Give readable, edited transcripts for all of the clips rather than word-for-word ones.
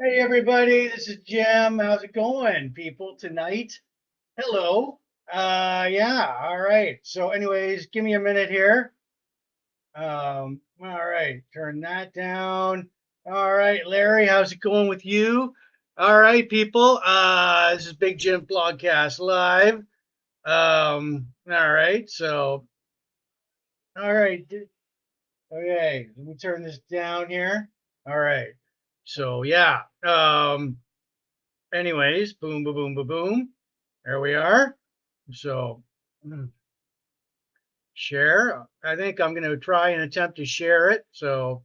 Hey everybody, this is Jim. How's it going, people, tonight? Hello. Yeah, all right. So, anyways, give me a minute here. All right, turn that down. All right, Larry, how's it going with you? All right, people. This is Big Jim Blogcast Live. All right, so all right. Okay, let me turn this down here. All right. So yeah. Anyways, boom, boom, boom, boom, boom. There we are. So share. I think I'm going to try and attempt to share it. So,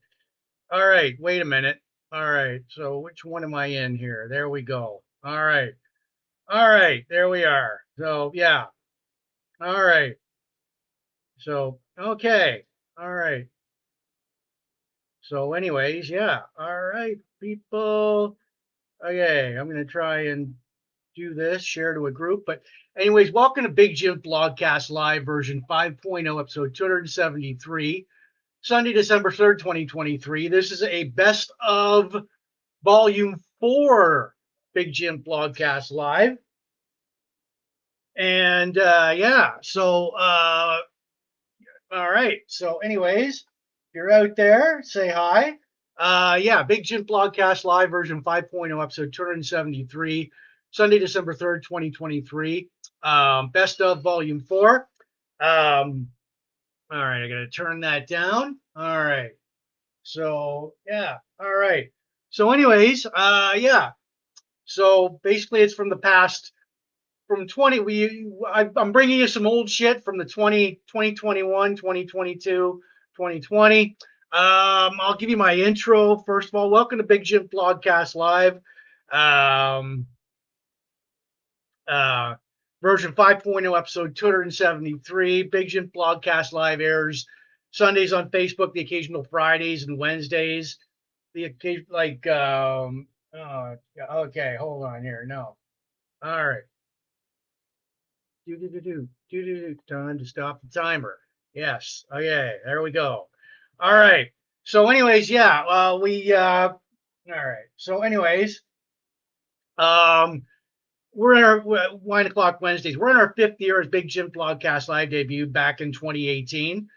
all right, wait a minute. All right. So which one am I in here? There we go. All right. All right. There we are. So yeah. All right. So, okay. All right. So anyways, yeah. All right, people. Okay. I'm going to try and do this, share to a group. But anyways, welcome to Big Jim Blogcast Live version 5.0, episode 273, Sunday, December 3rd, 2023. This is a best of volume 4 Big Jim Blogcast Live. And yeah, so all right. So anyways, if you're out there, say hi. Yeah, Big Jim Blogcast Live version 5.0, episode 273, Sunday, December 3rd, 2023. Best of volume 4. All right, I got to turn that down. All right. So, yeah. All right. So, anyways, yeah. So basically, it's from the past, from 20. I'm bringing you some old shit from the 2021, 2022, 2020. I'll give you my intro first of all. Welcome to Big Jim Blogcast Live. Um, uh, Version 5.0, episode 273. Big Jim Blogcast Live airs Sundays on Facebook, the occasional Fridays and Wednesdays. The occasion, like, okay, hold on here. No. All right. Time to stop the timer. Yes. Okay, there we go. All right. So, anyways, yeah, all right. So, anyways, um, we're in our 9 o'clock Wednesdays. We're in our 5th year as Big Jim Blogcast Live debut back in 2018.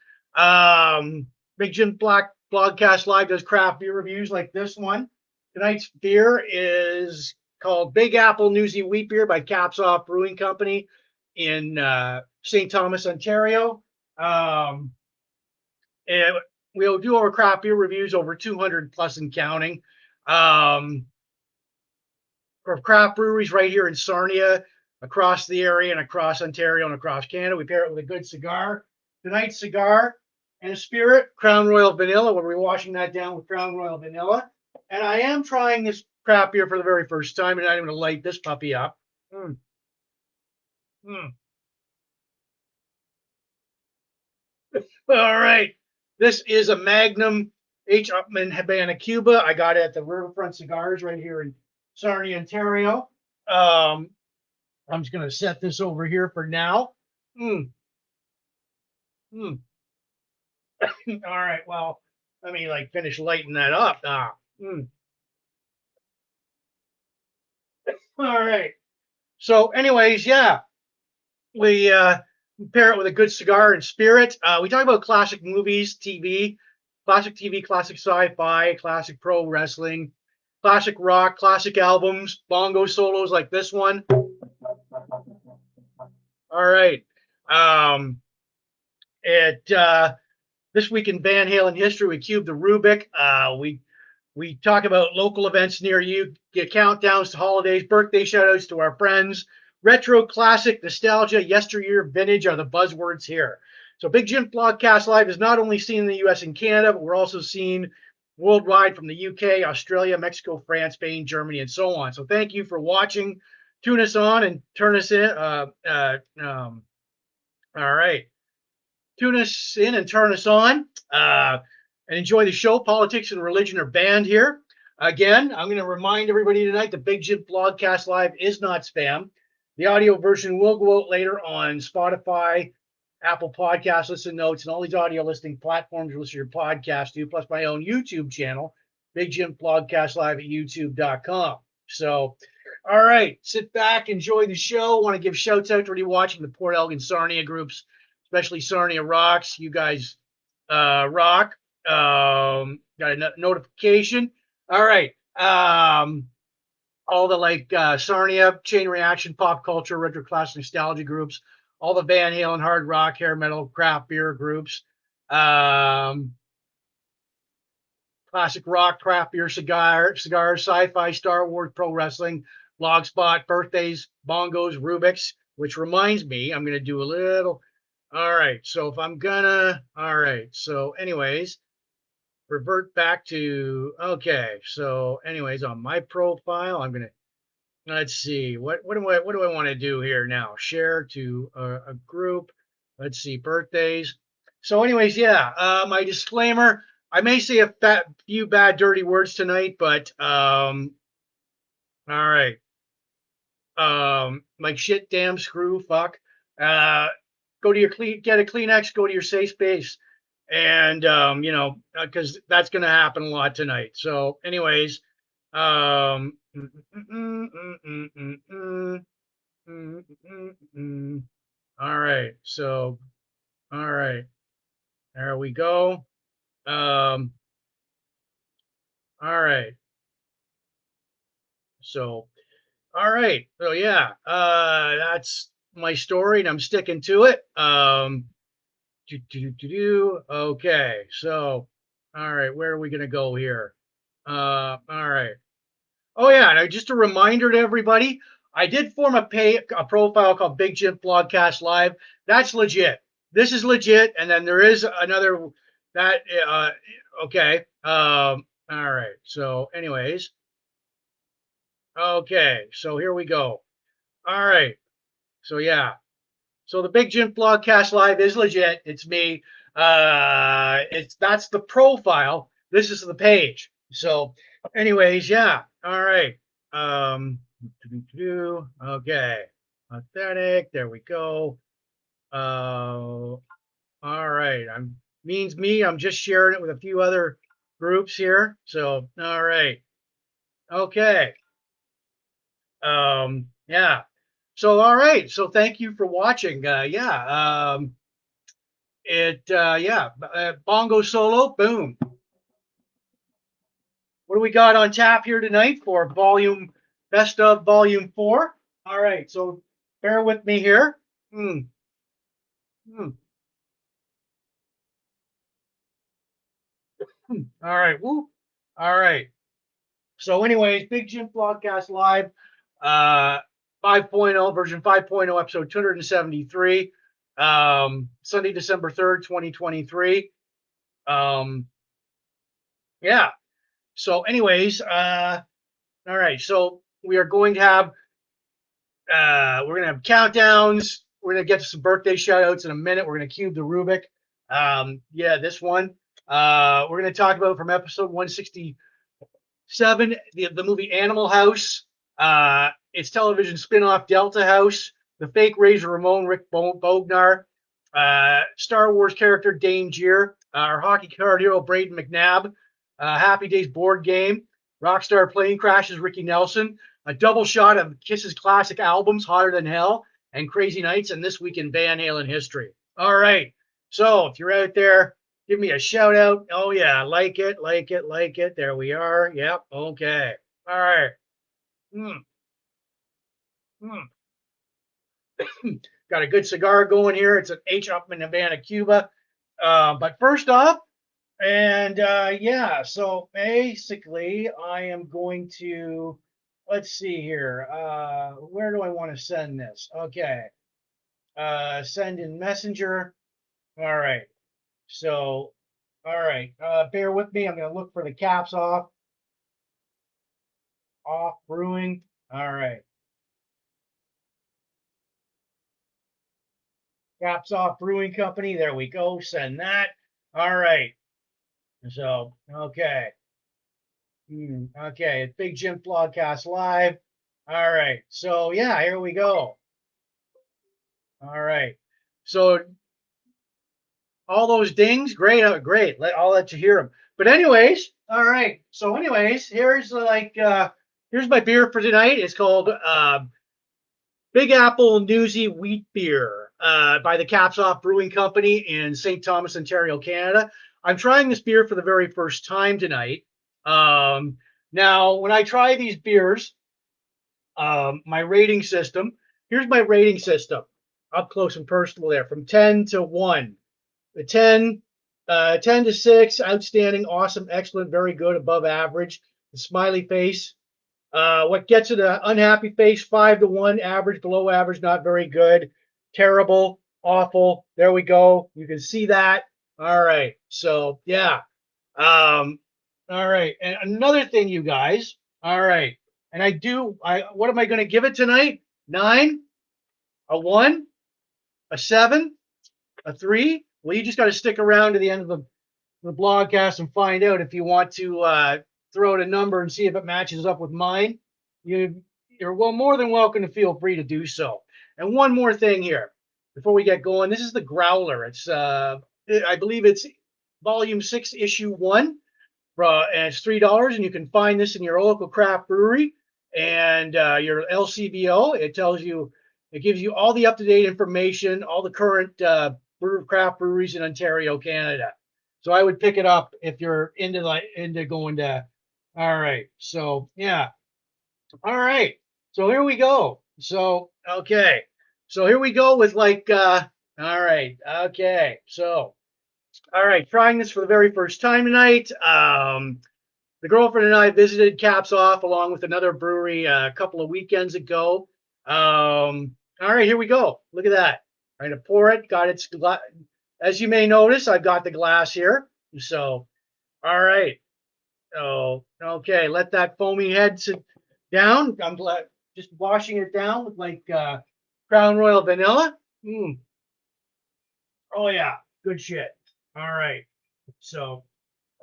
Big Jim Blogcast Live does craft beer reviews like this one. Tonight's beer is called Big Apple Newsy Wheat Beer by Caps Off Brewing Company in St. Thomas, Ontario. And we'll do our craft beer reviews over 200 plus and counting. Um, for craft breweries right here in Sarnia, across the area and across Ontario and across Canada. We pair it with a good cigar. Tonight's cigar and a spirit, Crown Royal Vanilla. We'll be washing that down with Crown Royal Vanilla. And I am trying this craft beer for the very first time, and I'm going to light this puppy up. Mm, mm. All right. This is a Magnum H. Upman Habana Cuba. I got it at the Riverfront Cigars right here in Sarnia, Ontario. I'm just going to set this over here for now. Mm, mm. All right. Well, let me like finish lighting that up. All right. So, anyways, yeah, we pair it with a good cigar and spirit. We talk about classic movies, TV, classic sci-fi, classic pro wrestling, classic rock, classic albums, bongo solos like this one. All right. Um, it This week in Van Halen history, we cube the rubick. We talk about local events near you, get countdowns to holidays, birthday shoutouts to our friends. Retro, classic, nostalgia, yesteryear, vintage are the buzzwords here. So Big Jim Blogcast Live is not only seen in the US and Canada, but we're also seen worldwide from the UK, Australia, Mexico, France, Spain, Germany, and so on. So thank you for watching. Tune us on and turn us in. All right. Tune us in and turn us on. And enjoy the show. Politics and religion are banned here. Again, I'm going to remind everybody tonight the Big Jim Blogcast Live is not spam. The audio version will go out later on Spotify, Apple Podcasts, Listen Notes, and all these audio listening platforms you listen to your podcast to, plus my own YouTube channel, Big Jim Blogcast live at youtube.com. So, all right, sit back, enjoy the show. Want to give shouts out to everybody watching the Port Elgin Sarnia groups, especially Sarnia Rocks. You guys rock. Got a notification. All right. All the Sarnia, Chain Reaction, Pop Culture, Retro Classic Nostalgia groups, all the Van Halen, hard rock, hair metal, craft beer groups, classic rock, craft beer, cigars, sci-fi, Star Wars, pro wrestling, blogspot, birthdays, bongos, rubiks. Which reminds me, I'm gonna do a little. All right, so if I'm gonna, all right, so anyways, revert back to okay. So anyways, on my profile, I'm gonna let's see what do I want to do here now? Share to a group. Let's see birthdays. So anyways, yeah, my disclaimer. I may say a few bad, dirty words tonight, but all right. Like shit, damn, screw, fuck. Go to your get a Kleenex. Go to your safe space, and because that's gonna happen a lot tonight. So, anyways, um, all right. So, all right, there we go. All right. So, all right. So yeah, that's my story, and I'm sticking to it. Okay. So, all right, where are we gonna go here? All right. Oh yeah, and just a reminder to everybody, I did form a profile called Big Jim Blogcast Live. That's legit. This is legit, and then there is another that okay. All right. So, anyways, okay. So here we go. All right. So yeah. So the Big Jim Blogcast Live is legit. It's me. That's the profile. This is the page. So, anyways, yeah. All right. Okay. Authentic. There we go. All right. Means me. I'm just sharing it with a few other groups here. So, all right. Okay. Yeah. So, all right. So, thank you for watching. Yeah. Yeah. Bongo solo. Boom. What do we got on tap here tonight for best of volume 4? All right. So, bear with me here. Hmm. Hmm. All right. Woo. All right. So, anyways, Big Jim Blogcast Live, 5.0 version 5.0, episode 273, Sunday, December 3rd, 2023. Yeah. So, anyways, all right. So we are going to have countdowns. We're gonna get to some birthday shout outs in a minute. We're gonna cube the Rubik. Yeah, this one. We're gonna talk about from episode 167, the movie Animal House, its television spinoff Delta House, the fake Razor Ramon, Rick Bognar, Star Wars character Dane Gier, our hockey card hero Braden McNabb, Happy Days board game, Rockstar Plane Crashes Ricky Nelson, a double shot of Kiss's classic albums Hotter Than Hell and Crazy Nights, and This Week in Van Halen History. All right. So if you're out there, give me a shout out. Oh yeah, like it, like it, like it. There we are. Yep. Okay. All right. Mm, mm. Got a good cigar going here. It's an H up in Havana, Cuba. But first off, and yeah, so basically, I am going to let's see here. Where do I want to send this? Okay. Send in Messenger. All right. So, all right. Bear with me. I'm going to look for the caps off brewing. All right. Caps off brewing company. There we go. Send that. All right. So, okay. Okay. It's Big Jim Blogcast Live. All right. So, yeah, here we go. All right. So, all those dings, great, great. I'll let you hear them. But anyways, All right. So, anyways, here's my beer for tonight. It's called Big Apple Newsy Wheat Beer by the Caps Off Brewing Company in St. Thomas, Ontario, Canada. I'm trying this beer for the very first time tonight. Now, when I try these beers, my rating system. Here's my rating system, up close and personal there, from 10 to 1. The 10 to 6, outstanding, awesome, excellent, very good, above average. The smiley face. What gets it an unhappy face? 5 to 1, average, below average, not very good, terrible, awful. There we go. You can see that. All right. So, yeah. Um, all right. And another thing, you guys. All right. And what am I going to give it tonight? 9, a 1, a 7, a 3. Well, you just got to stick around to the end of the blogcast and find out if you want to throw out a number and see if it matches up with mine. You're more than welcome to feel free to do so. And one more thing here before we get going. This is the Growler. I believe it's volume 6, issue 1. And it's $3, and you can find this in your local craft brewery and your LCBO. It gives you all the up-to-date information, all the current craft breweries in Ontario, Canada. So I would pick it up if you're into going to. All right, so yeah, all right, so here we go. So okay, so here we go with all right, okay, so. All right, trying this for the very first time tonight. The girlfriend and I visited Caps Off along with another brewery a couple of weekends ago. All right, here we go. Look at that. Trying to pour it. Got its as you may notice, I've got the glass here. So, all right. Oh, okay. Let that foamy head sit down. I'm just washing it down with Crown Royal vanilla. Oh yeah, good shit. All right. So,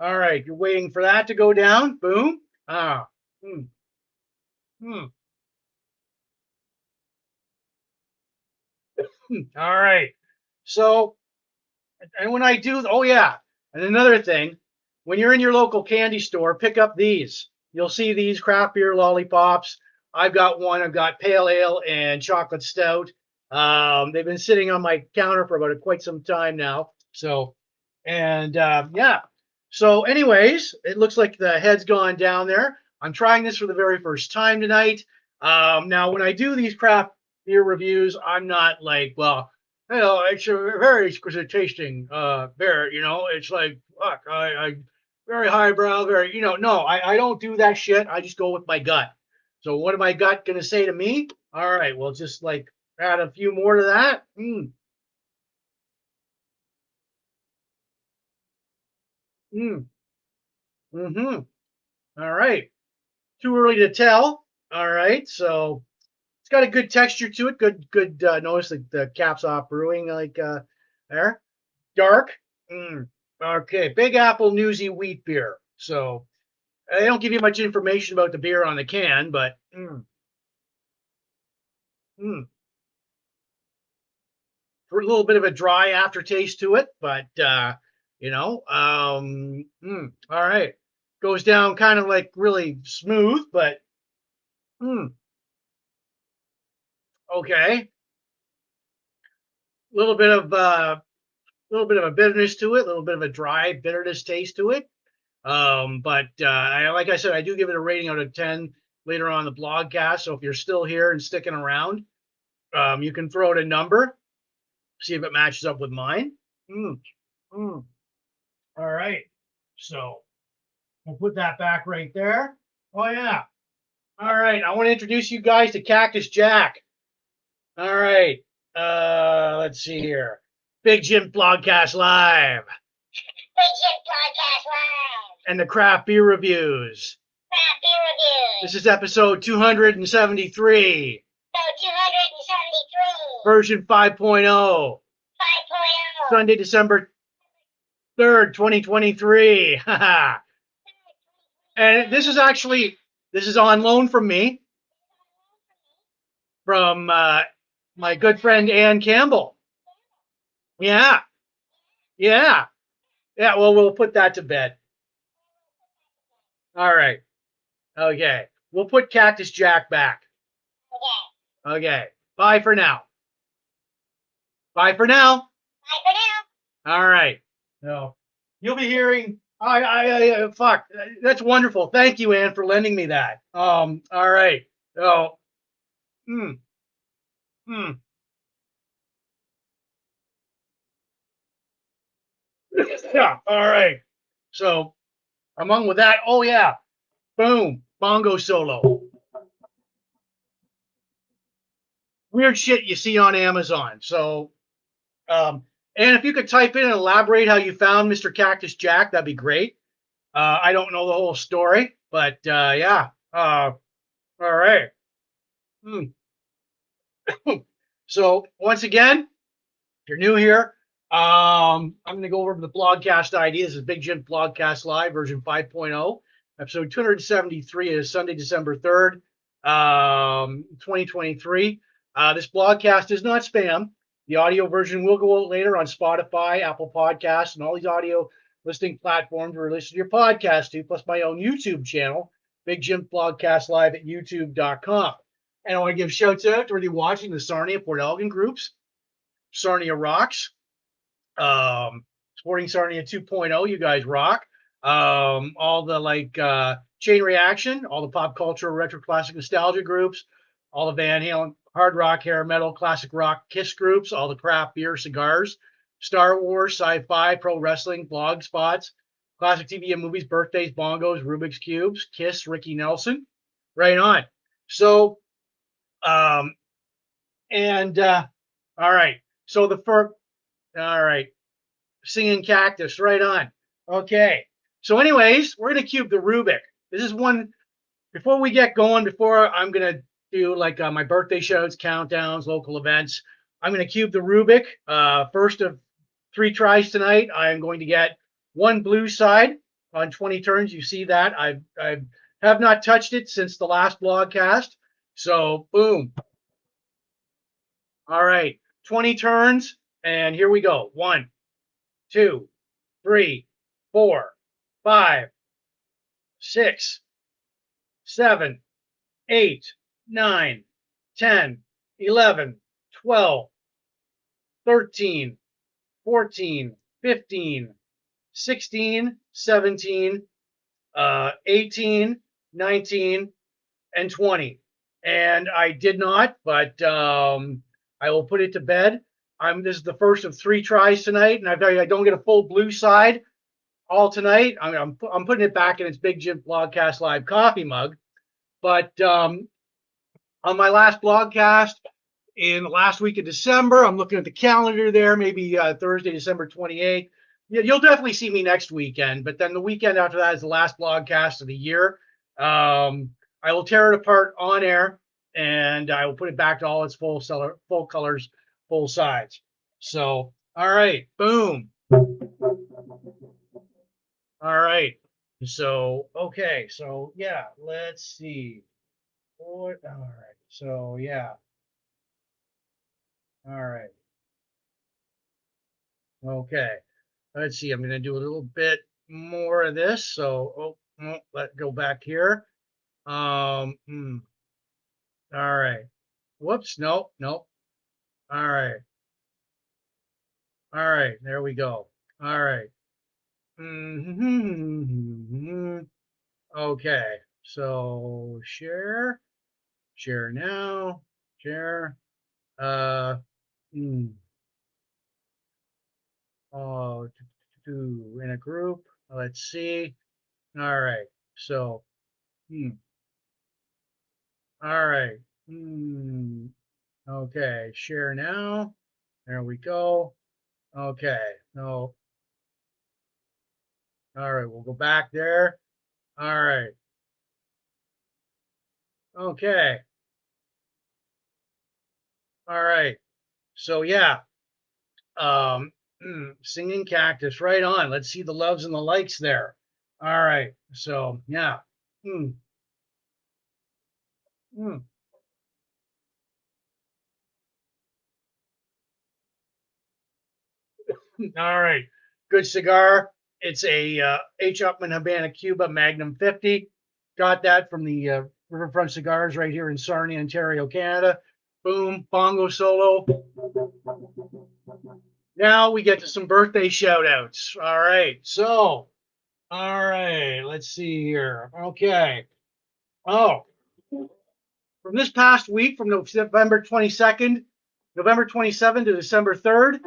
all right, you're waiting for that to go down. Boom. Ah. Hmm. Hmm. All right. So, and when I do, oh yeah, and another thing, when you're in your local candy store, pick up these. You'll see these craft beer lollipops. I've got one. I've got pale ale and chocolate stout. They've been sitting on my counter for quite some time now. So, and yeah. So, anyways, it looks like the head's gone down there. I'm trying this for the very first time tonight. Now, when I do these craft beer reviews, I'm not it's a very exquisite tasting beer. It's like, fuck, I very highbrow, very, no, I don't do that shit. I just go with my gut. So what am my gut going to say to me? All right, well, just add a few more to that. Mm, mm-hmm. All right. Too early to tell. All right. So it's got a good texture to it. Good. Notice the Caps Off Brewing, there. Dark. Mm. Okay. Big Apple Newsy Wheat Beer. So they don't give you much information about the beer on the can, but mm, for a little bit of a dry aftertaste to it, but all right. Goes down kind of really smooth, but mm, okay. A little bit of a bitterness to it, a little bit of a dry bitterness taste to it. But like I said, I do give it a rating out of 10 later on the blogcast. So if you're still here and sticking around, you can throw out a number, see if it matches up with mine. Mm, mm. All right. So we'll put that back right there. Oh, yeah. All right. I want to introduce you guys to Cactus Jack. All right. Let's see here. Big Jims Blogcast Live. Big Jims Blogcast Live. And the craft beer reviews. Craft beer reviews. This is episode 273. So 273. Version 5.0. 5.0. Sunday, December 3rd, 2023. And this is on loan from me, from my good friend Ann Campbell. Yeah. Yeah. Yeah. Well, we'll put that to bed. All right. Okay. We'll put Cactus Jack back. Okay. Bye for now. Bye for now. All right. So you'll be hearing. Fuck. That's wonderful. Thank you, Ann, for lending me that. All right. So, hmm, hmm. Yeah. All right. So, among with that, oh yeah, boom, bongo solo. Weird shit you see on Amazon. So, and if you could type in and elaborate how you found Mr. Cactus Jack, that'd be great. I don't know the whole story, but yeah. All right. Hmm. So once again, if you're new here, I'm going to go over the blogcast ID. This is Big Jim Blogcast Live version 5.0, episode 273. It is Sunday, December 3rd, 2023. This blogcast is not spam. The audio version will go out later on Spotify, Apple Podcasts, and all these audio listening platforms where you listen to your podcast to, plus my own YouTube channel, Big Jim Blogcast Live at youtube.com. And I want to give shouts out to everybody watching the Sarnia Port Elgin groups, Sarnia Rocks, Sporting Sarnia 2.0, you guys rock. All the Chain Reaction, all the pop culture, retro classic nostalgia groups, all the Van Halen, hard rock, hair metal, classic rock, Kiss groups, all the craft beer, cigars, Star Wars, sci-fi, pro wrestling, blog spots, classic TV and movies, birthdays, bongos, Rubik's cubes, Kiss, Ricky Nelson, right on. So, um, and all right. So the first, all right. Singing Cactus, right on. Okay. So, anyways, we're gonna cube the Rubick. This is one. Before we get going, before I'm gonna do my birthday shows, countdowns, local events. I'm gonna cube the Rubick. First of 3 tries tonight. I am going to get one blue side on 20 turns. You see that I have not touched it since the last blogcast. So, boom. All right, 20 turns, and here we go. 1, 2, 3, 4, 5, 6, 7, 8, 9, 10, 11, 12, 13, 14, 15, 16, 17, 18, 19, and 20. And I did not, but I will put it to bed. This is the first of 3 tries tonight, and I don't get a full blue side all tonight. I'm putting it back in its Big Jim Blogcast Live coffee mug. But on my last blogcast in the last week of December, I'm looking at the calendar there, maybe Thursday, December 28th. Yeah, you'll definitely see me next weekend. But then the weekend after that is the last blogcast of the year. I will tear it apart on air, and I will put it back to all its full colors, full size. So, all right, boom. All right. So, okay. So, yeah, let's see. All right. So, yeah. All right. Okay. Let's see. I'm going to do a little bit more of this. So, let's go back here. All right. Whoops. Nope. Nope. All right. All right. There we go. All right. Okay. So, share now, share. Uh, hmm. Oh, in a group. Let's see. All right. So, hmm. All right. Okay. Share now. There we go. Okay. No. All right. We'll go back there. All right. Okay. All right. So yeah. Um, Singing Cactus. Right on. Let's see the loves and the likes there. All right. So yeah. Mm, mm. All right. Good cigar. It's a H. Upmann Habana Cuba Magnum 50. Got that from the Riverfront Cigars right here in Sarnia, Ontario, Canada. Boom, bongo solo. Now we get to some birthday shout outs. All right. So, all right. Let's see here. Okay. Oh, from this past week, from November 22nd, November 27th to December 3rd.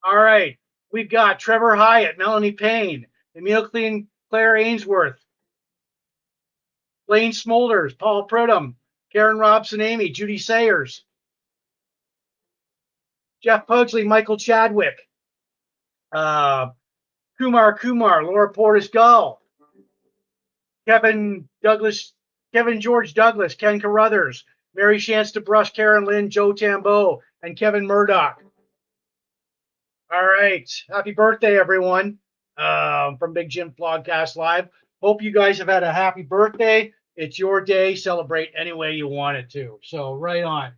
All right. We've got Trevor Hyatt, Melanie Payne, Emil Clean, Claire Ainsworth, Blaine Smolders, Paul Pridham, Karen Robson, Amy, Judy Sayers, Jeff Pugsley, Michael Chadwick, uh, Kumar, Laura Portis Gull, Kevin Douglas, Kevin George Douglas, Ken Carruthers, Mary Chance DeBrush, Karen Lynn, Joe Tambo, and Kevin Murdoch. All right. Happy birthday, everyone, from Big Jims Blogcast Live. Hope you guys have had a happy birthday. It's your day. Celebrate any way you want it to. So, right on.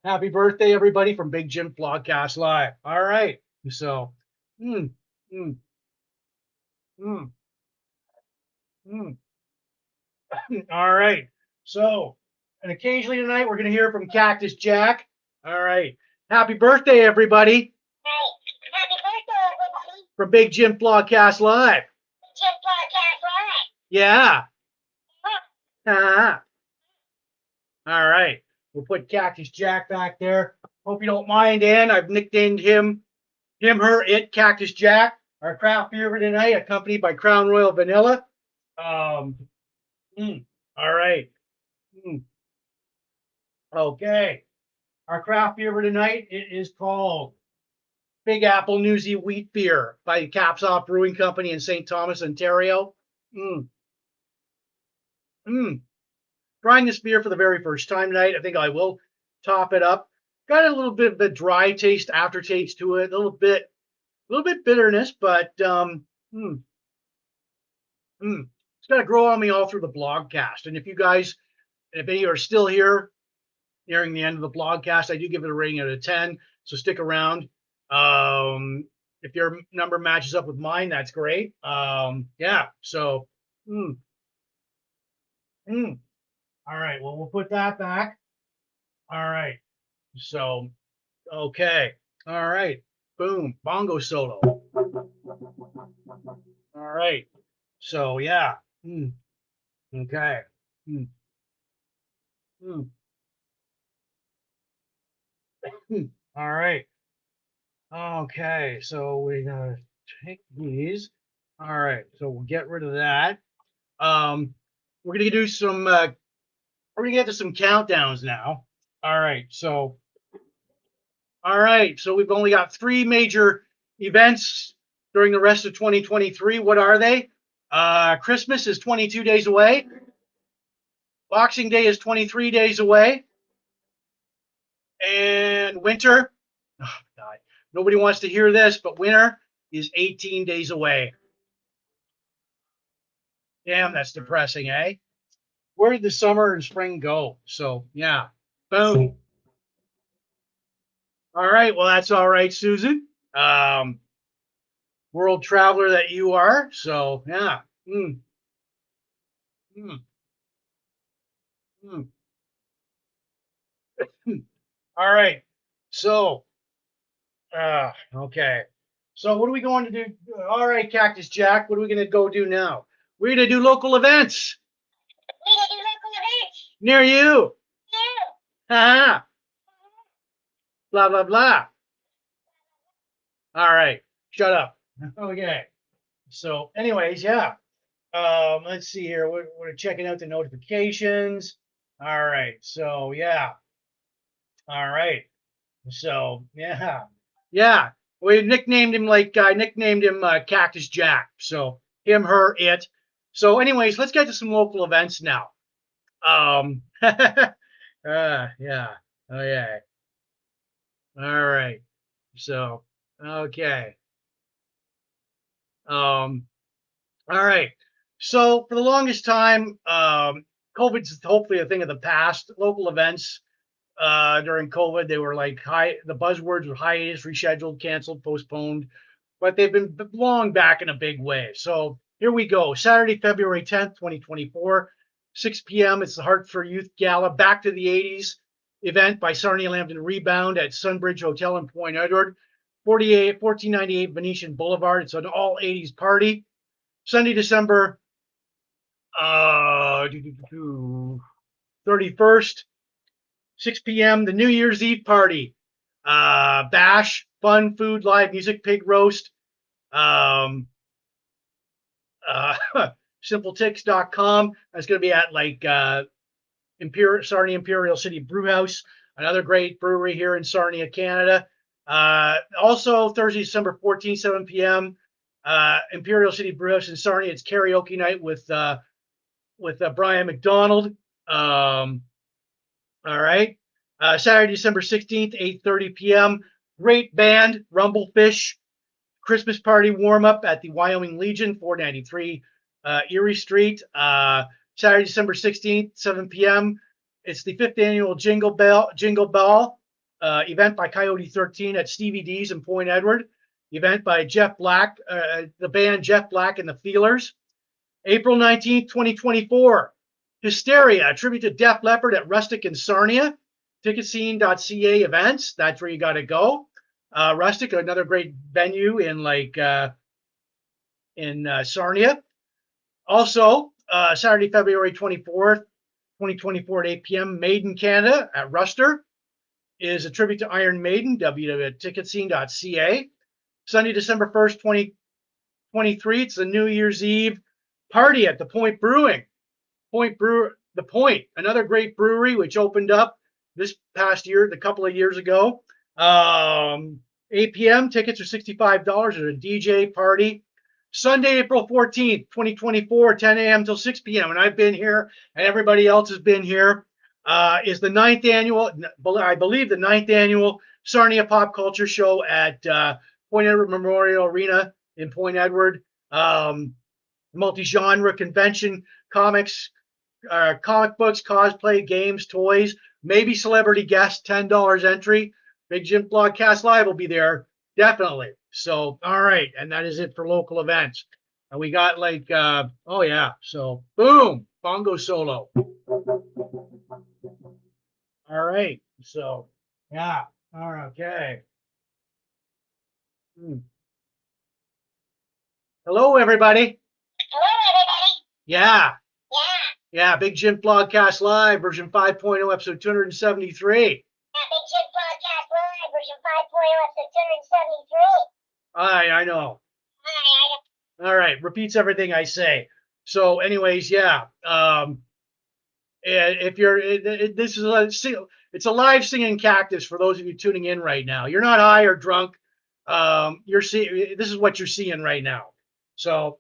Happy birthday, everybody, from Big Jims Blogcast Live. All right. So, mm, mm, mm, mm. All right. So, and occasionally tonight, we're going to hear from Cactus Jack. All right. Happy birthday, everybody. Happy birthday, everybody. From Big Jims Blogcast Live. Jims Blogcast Live. Yeah. Huh. All right. We'll put Cactus Jack back there. Hope you don't mind, Ann. I've nicknamed him, her, it, Cactus Jack. Our craft beer for tonight, accompanied by Crown Royal Vanilla. All right. Okay. Our craft beer for tonight, it is called Big Apple Newsy Wheat Beer by Caps Off Brewing Company in St. Thomas, Ontario. Trying this beer for the very first time tonight. I think I will top it up. Got a little bit of a dry taste, aftertaste to it. A little bit bitterness, but it's got to grow on me all through the blogcast. And if you guys, if any are still here nearing the end of the blogcast, I do give it a rating out of 10. So stick around. If your number matches up with mine, that's great. Yeah. So, all right. Well, we'll put that back. All right. So, okay. All right. Boom. Bongo solo. All right. So, yeah. Okay. All right. Okay. So we're gonna take these. All right. So we'll get rid of that. We're gonna do some. We're gonna get to some countdowns now. All right. So. All right. So we've only got 3 major events during the rest of 2023. What are they? Christmas is 22 days away. Boxing Day is 23 days away. And winter, oh God, nobody wants to hear this, but winter is 18 days away. Damn, that's depressing, eh? Where did the summer and spring go? So, yeah. Boom. All right. Well, that's all right, Susan. World traveler that you are. So, yeah. All right. So, okay. So, what are we going to do? All right, Cactus Jack. What are we going to go do now? We're going to do local events. We're going to do local events. Near you. Yeah. Ha Blah, blah, blah. All right. Shut up. Okay. So, anyways, yeah. Let's see here. We're checking out the notifications. All right. So, yeah. All right. So, yeah. Yeah. We nicknamed him like I nicknamed him Cactus Jack. So, him, her, it. So, anyways, let's get to some local events now. Yeah. Okay. All right. So, okay. All right. So for the longest time, COVID's hopefully a thing of the past. Local events during COVID, they were like the buzzwords were hiatus, rescheduled, canceled, postponed, but they've been long back in a big way. So here we go. Saturday, February 10th, 2024, 6 p.m. It's the Hartford Youth Gala, Back to the 80s event by Sarnia Lambton Rebound at Sunbridge Hotel in Point Edward, 1498 Venetian Boulevard. It's an all 80s party. Sunday, December 31st, 6 p.m. The New Year's Eve party. Bash, fun, food, live music, pig roast. Simpletix.com. That's going to be at like Sarnia Imperial City Brewhouse, another great brewery here in Sarnia, Canada. Also, Thursday, December 14th, 7 p.m., Imperial City Brewhouse in Sarnia. It's karaoke night with Brian McDonald. All right. Saturday, December 16th, 8:30 p.m. Great band, Rumblefish. Christmas party warm up at the Wyoming Legion, 493 Erie Street. Saturday, December 16th, 7 p.m. It's the 5th annual Jingle Ball event by Coyote 13 at Stevie D's in Point Edward. Event by Jeff Black, the band Jeff Black and the Feelers. April 19th, 2024. Hysteria, a tribute to Def Leppard at Rustic in Sarnia. Ticketscene.ca events. That's where you got to go. Rustic, another great venue in Sarnia. Also, Saturday, February 24th, 2024 at 8 p.m. Maiden Canada at Ruster is a tribute to Iron Maiden, www.ticketscene.ca. Sunday, December 1st, 2023, it's the New Year's Eve party at the Point Brewing. The Point, another great brewery which opened up this past year, a couple of years ago. 8 p.m. Tickets are $65. It's a DJ party. Sunday, April 14th, 2024, 10 a.m. till 6 p.m. And I've been here, and everybody else has been here. Is the 9th annual, I believe, the 9th annual Sarnia Pop Culture Show at Point Edward Memorial Arena in Point Edward. Multi-genre convention, comics, comic books, cosplay, games, toys, maybe celebrity guests, $10 entry. Big Jims Blogcast Live will be there, definitely. So, all right, and that is it for local events. And we got like, oh yeah, so boom, bongo solo. All right, so yeah, all right, okay. Hello, everybody. Hello, everybody. Yeah, Yeah. Big Jims Blogcast Live, version 5.0, episode 273. Big Jims Blogcast Live, version 5.0, episode 273. I know. All right, repeats everything I say. So, anyways, yeah. If you're, this is it's a live singing cactus for those of you tuning in right now. You're not high or drunk. This is what you're seeing right now. So,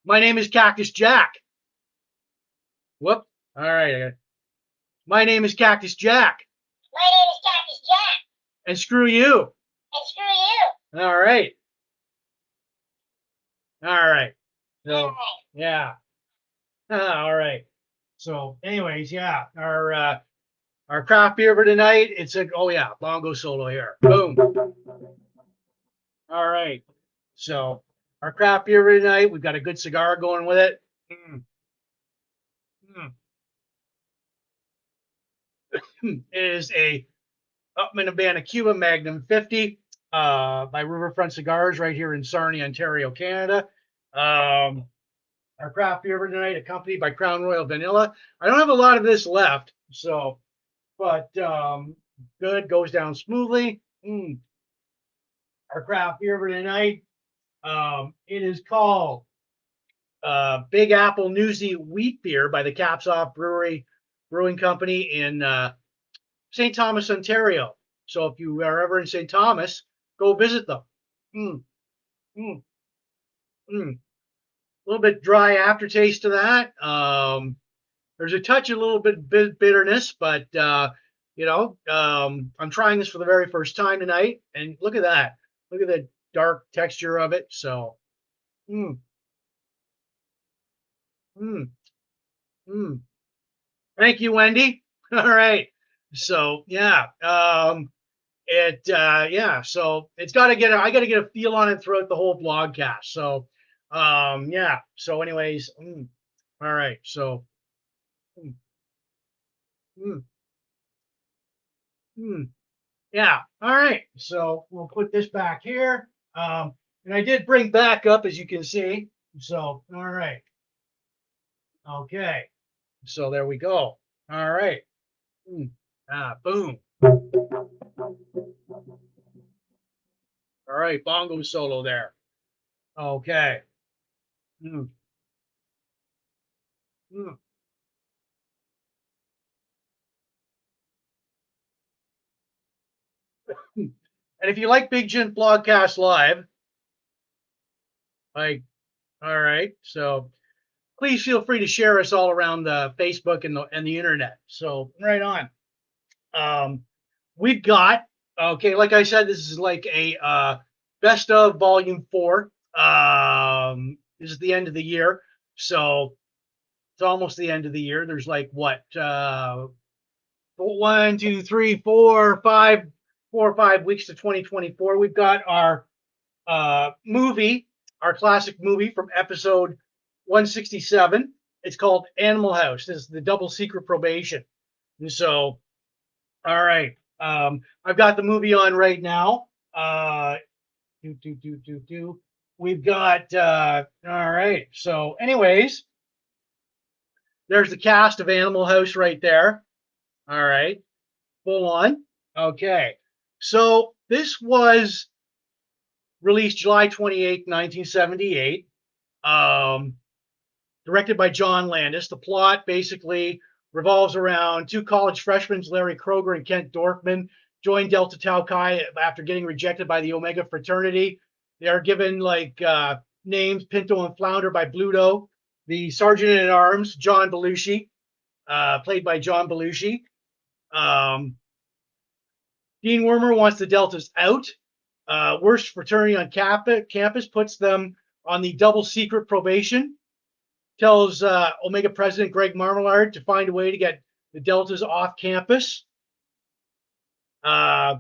my name is Cactus Jack. Whoop. All right. My name is Cactus Jack. My name is Cactus Jack. And screw you. And screw you. All right. All right. So, All right. yeah. All right. So, anyways, yeah, our craft beer for tonight. It's a bongo solo here. Boom. All right. So, our craft beer for tonight. We've got a good cigar going with it. It is a Upman Habana Cuba Magnum 50 by Riverfront Cigars right here in Sarnia, Ontario, Canada. Our craft beer for tonight, accompanied by Crown Royal Vanilla. I don't have a lot of this left, so, but good, goes down smoothly. Our craft beer for tonight, it is called Big Apple Newsy Wheat Beer by the Caps Off Brewing Company in St. Thomas, Ontario. So if you are ever in St. Thomas, go visit them. A little bit dry aftertaste to that. There's a touch of a little bit bitterness, but I'm trying this for the very first time tonight, and look at that. Look at the dark texture of it. So, Thank you, Wendy. All right. So yeah, Yeah, so it's got to get I got to get a feel on it throughout the whole blogcast. So yeah, so anyways, all right, so mm, mm, mm, yeah, all right, so we'll put this back here. And I did bring back up, as you can see. So all right, okay, so there we go. All right. Boom. All right, bongo solo there. Okay. Mm, mm. And if you like Big Jims Blogcast Live, like, all right, so please feel free to share us all around the Facebook and the internet. So right on. Um, we've got okay, like I said, this is like a best of volume 4. This is the end of the year, so it's almost the end of the year. There's like what 1, 2, 3, 4, 5, 4 or 5 weeks to 2024. We've got our movie, our classic movie from episode 167. It's called Animal House. This is the double secret probation. And so, all right, I've got the movie on right now. Do, do, do, do, do. We've got, all right. So, anyways, there's the cast of Animal House right there. All right, full on. Okay. So, this was released July 28th, 1978. Um, Directed by John Landis. The plot basically revolves around two college freshmen, Larry Kroger and Kent Dorfman, join Delta Tau Chi after getting rejected by the Omega fraternity. They are given like names Pinto and Flounder by Bluto. The sergeant at arms, John Belushi, played by John Belushi. Um, Dean Wormer wants the Deltas out. Worst fraternity on campus puts them on the double secret probation. Tells Omega President Greg Marmalard to find a way to get the Deltas off campus. Uh,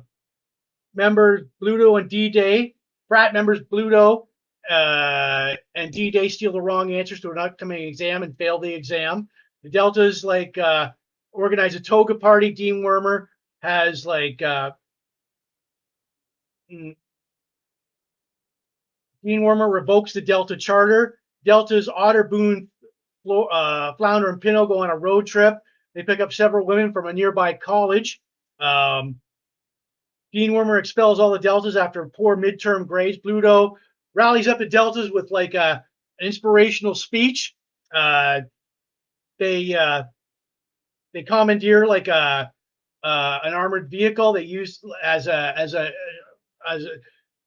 Members Bluto and D-Day, frat members Bluto and D-Day steal the wrong answers to an upcoming exam and fail the exam. The Deltas like organize a toga party. Dean Wormer has like Dean Wormer revokes the Delta charter. Delta's Otter Boone, Flounder, and Pinto go on a road trip. They pick up several women from a nearby college. Dean Wormer expels all the Deltas after poor midterm grades. Bluto rallies up the Deltas with like an inspirational speech. They they commandeer like an armored vehicle they use as a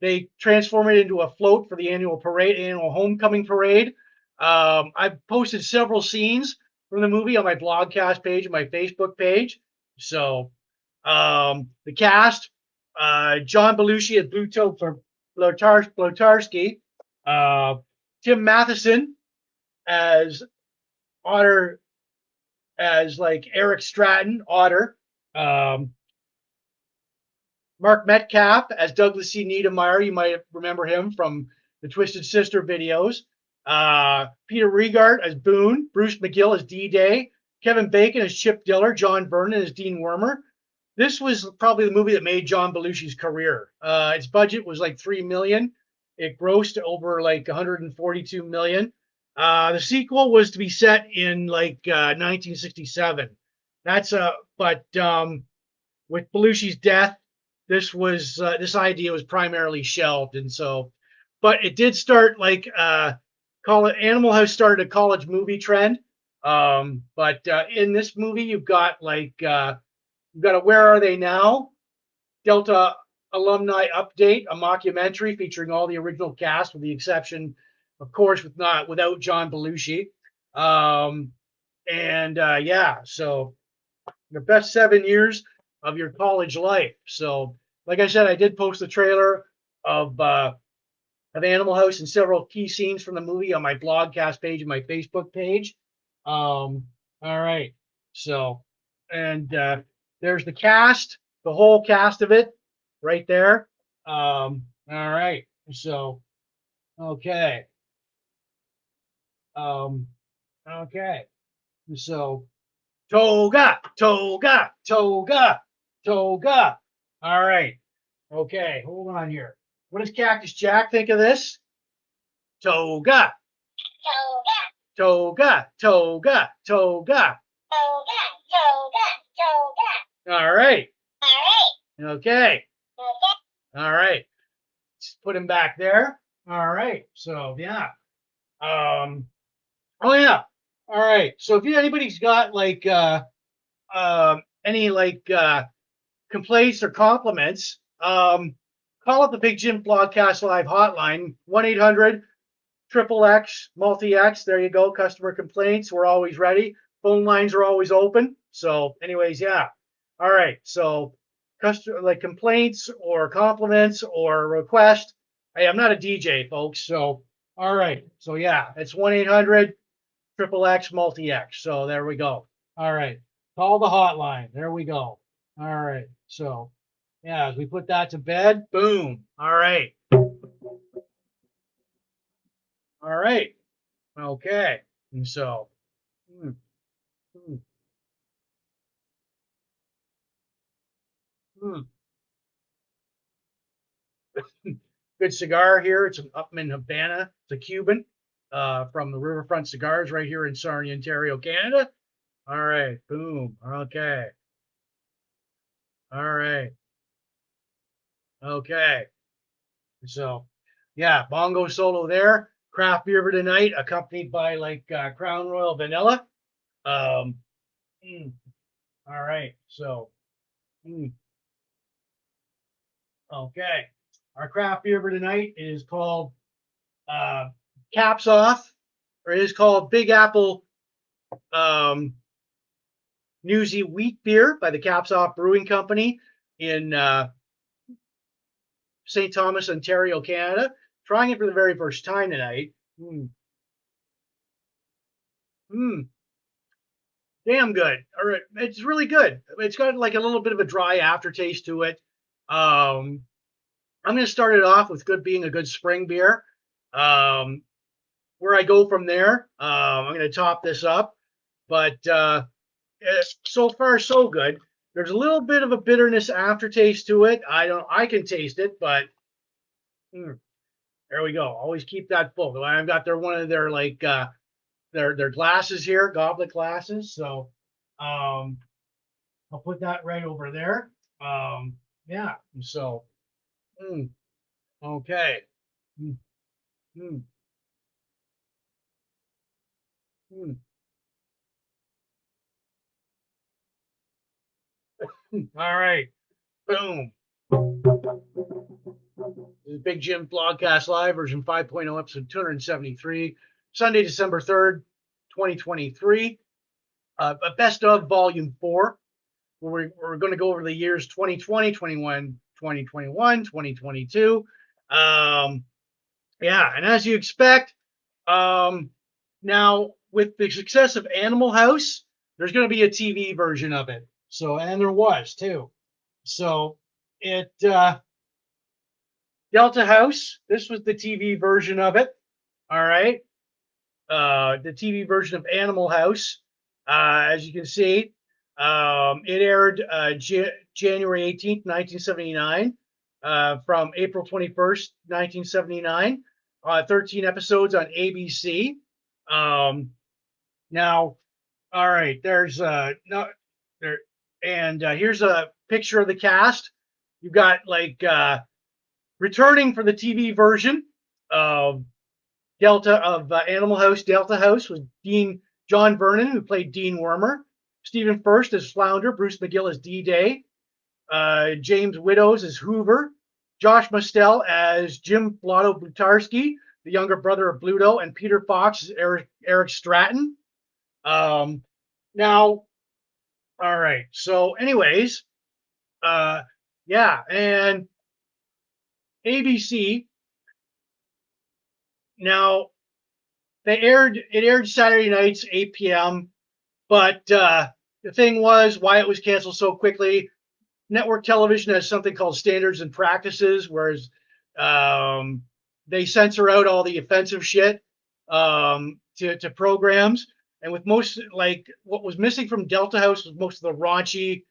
they transform it into a float for the annual homecoming parade. I've posted several scenes from the movie on my blogcast page and my Facebook page. So the cast, John Belushi as Bluto for Blotarski, Tim Matheson as Otter, as like Eric Stratton, Otter, um, Mark Metcalf as Douglas C. Niedermeyer. You might remember him from the Twisted Sister videos. Peter Regard as Boone, Bruce McGill as D-Day, Kevin Bacon as Chip Diller, John Vernon as Dean Wormer. This was probably the movie that made John Belushi's career. Its budget was like $3 million. It grossed over like 142 million. The sequel was to be set in like 1967. But with Belushi's death, this idea was primarily shelved, and so, but it did start like call it Animal House started a college movie trend. But in this movie, you've got a Where Are They Now? Delta Alumni Update, a mockumentary featuring all the original cast, with the exception, of course, without John Belushi. And yeah, so the best 7 years of your college life. So, like I said, I did post the trailer of Animal House and several key scenes from the movie on my blogcast page and my Facebook page. All right, so and there's the cast, the whole cast of it. right there. All right. So, okay. Okay. So, toga, toga, toga, toga. All right. Okay. Hold on here. What does Cactus Jack think of this? Toga, Toga, toga, toga, toga. toga, toga, toga. All right. All right. Okay. Okay. All right. Let's put him back there. All right. So, yeah. Oh yeah. All right. So if anybody's got like any like complaints or compliments, call up the Big Jim Blogcast Live hotline 1-800 triple X multi X. There you go. Customer complaints. We're always ready. Phone lines are always open. So, anyways, yeah. All right. So, customer like complaints or compliments or request. Hey, I'm not a DJ, folks. So, all right. So yeah, it's 1-800 triple X multi X. So there we go. All right. Call the hotline. There we go. All right. So yeah, as we put that to bed, boom. All right. All right. Okay. And so, hmm, hmm, hmm. Good cigar here. It's an Upman Habana. It's a Cuban from the Riverfront Cigars right here in Sarnia, Ontario, Canada. All right. Boom. Okay. All right. Okay. So, yeah, bongo solo there. Craft beer for tonight, accompanied by like Crown Royal Vanilla. Um, mm, all right. So, mm, okay. Our craft beer for tonight is called uh, Caps Off, or it is called Big Apple Newsy Wheat Beer by the Caps Off Brewing Company in St. Thomas, Ontario, Canada. Trying it for the very first time tonight. Mm, mm, damn good. All right, it's really good. It's got like a little bit of a dry aftertaste to it. Um, I'm going to start it off with good being a good spring beer. Um, where I go from there, I'm going to top this up. But so far so good. There's a little bit of a bitterness aftertaste to it. I can taste it, but there we go. Always keep that full. I've got one of their like their glasses here, goblet glasses. So um, I'll put that right over there. Yeah. So, mm, okay. Mm, mm, mm. All right. Boom. This is Big Jim Blogcast Live, version 5.0, episode 273, Sunday, December 3rd, 2023. A best of volume 4. We're going to go over the years 2020, 21, 2021, 2022. Yeah, and as you expect, now with the success of Animal House, there's going to be a TV version of it. So, and there was too. So, it Delta House. This was the TV version of it. All right, the TV version of Animal House. As you can see, it aired January 18th, 1979, from April 21st, 1979. 13 episodes on ABC. Now, all right, there's no there, and here's a picture of the cast. You've got like returning for the TV version of Animal House. Delta House was John Vernon, who played Dean Wormer. Stephen First as Flounder. Bruce McGill as D-Day. James Widows as Hoover. Josh Mostel as Jim Blotto Blutarski, the younger brother of Bluto, and Peter Fox as Eric Stratton. Now, all right. So, anyways, yeah, and ABC. Now, it aired Saturday nights, 8 p.m. But the thing was, why it was canceled so quickly, network television has something called standards and practices, whereas they censor out all the offensive shit to programs. And with most, like, what was missing from Delta House was most of the raunchy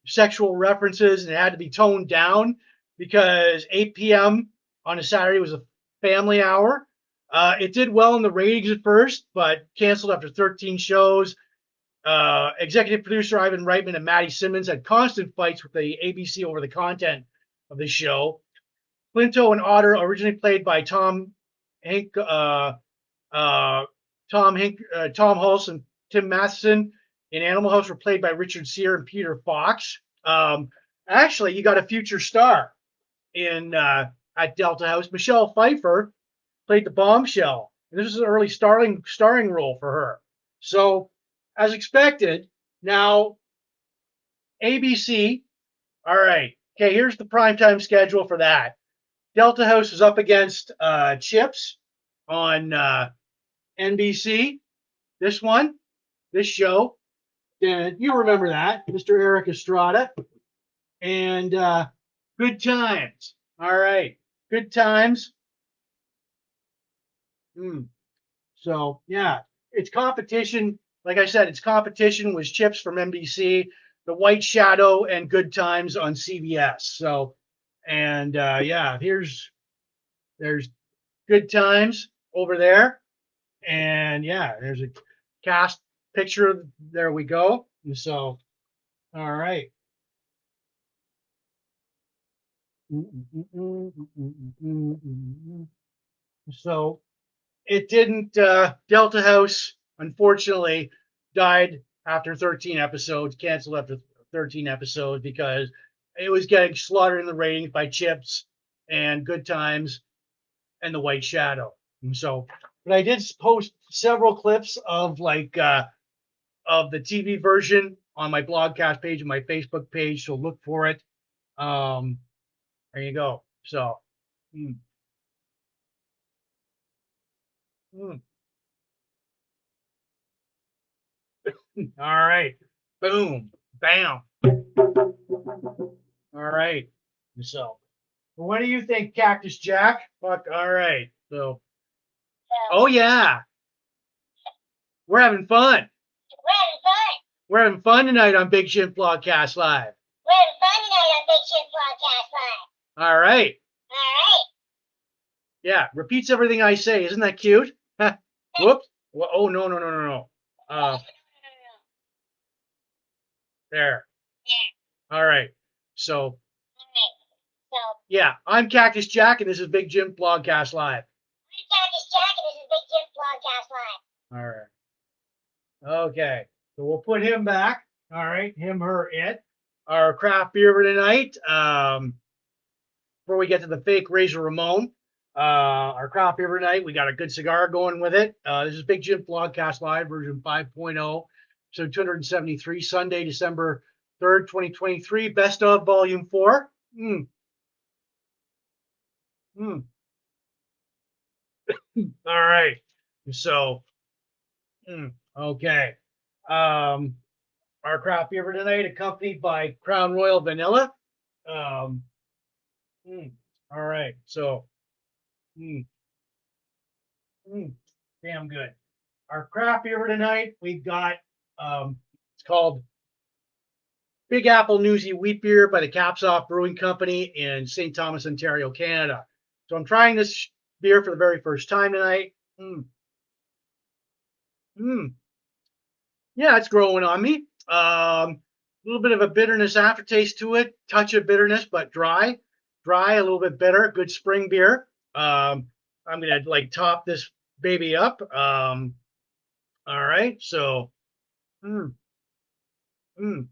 sexual references, and it had to be toned down because 8 p.m. on a Saturday was a family hour. It did well in the ratings at first, but canceled after 13 shows. Executive producer Ivan Reitman and Maddie Simmons had constant fights with the ABC over the content of the show. Flinto and Otter, originally played by Tom Hank, Tom Hulse and Tim Matheson in Animal House, were played by Richard Sear and Peter Fox. Actually, you got a future star in at Delta House. Michelle Pfeiffer played the bombshell, and this is an early starring role for her. So, as expected, now ABC. All right. Okay, here's the primetime schedule for that. Delta House is up against Chips on NBC. This one, this show. You remember that, Mr. Eric Estrada. And Good Times. All right. Good Times. So, yeah, it's competition. Like I said, it's competition with Chips from NBC, The White Shadow, and Good Times on CBS. So, and yeah, there's Good Times over there. And yeah, there's a cast picture. There we go. And so, all right. So it didn't. Delta House, unfortunately, died after 13 episodes, canceled after 13 episodes because it was getting slaughtered in the ratings by Chips and Good Times and The White Shadow. And so, but I did post several clips of of the TV version on my blogcast page and my Facebook page. So look for it. There you go. So, mm, mm. All right. Boom. Bam. All right. So, what do you think, Cactus Jack? Fuck. All right. So, So, oh yeah, we're having fun. we're having fun. We're having fun tonight on Big Shit Blogcast Live. We're having fun tonight on Big Shit Blogcast Live. All right. All right. Yeah. Repeats everything I say. Isn't that cute? Whoops. Well, oh no no no no no. There. Yeah. All right. So, All right. So, yeah, I'm Cactus Jack, and this is Big Jim Blogcast Live. I'm Cactus Jack, and this is Big Jim Blogcast Live. All right. Okay. So we'll put him back. All right. Him, her, it. Our craft beer for tonight. Before we get to the fake Razor Ramon, our craft beer for tonight, we got a good cigar going with it. This is Big Jim Blogcast Live version 5.0, so 273, Sunday, December 3rd, 2023. Best of Volume 4. Mm. Mm. All right. So, okay. Our craft beer for tonight, accompanied by Crown Royal Vanilla. Um, all right. So, mm, damn good. Our craft beer for tonight, we've got, it's called Big Apple Newsy Wheat Beer by the Caps Off Brewing Company in St. Thomas, Ontario, Canada. So I'm trying this beer for the very first time tonight. Yeah, it's growing on me. A little bit of a bitterness aftertaste to it, touch of bitterness, but dry, a little bit bitter. Good spring beer. I'm gonna like top this baby up. All right, so mm, mm.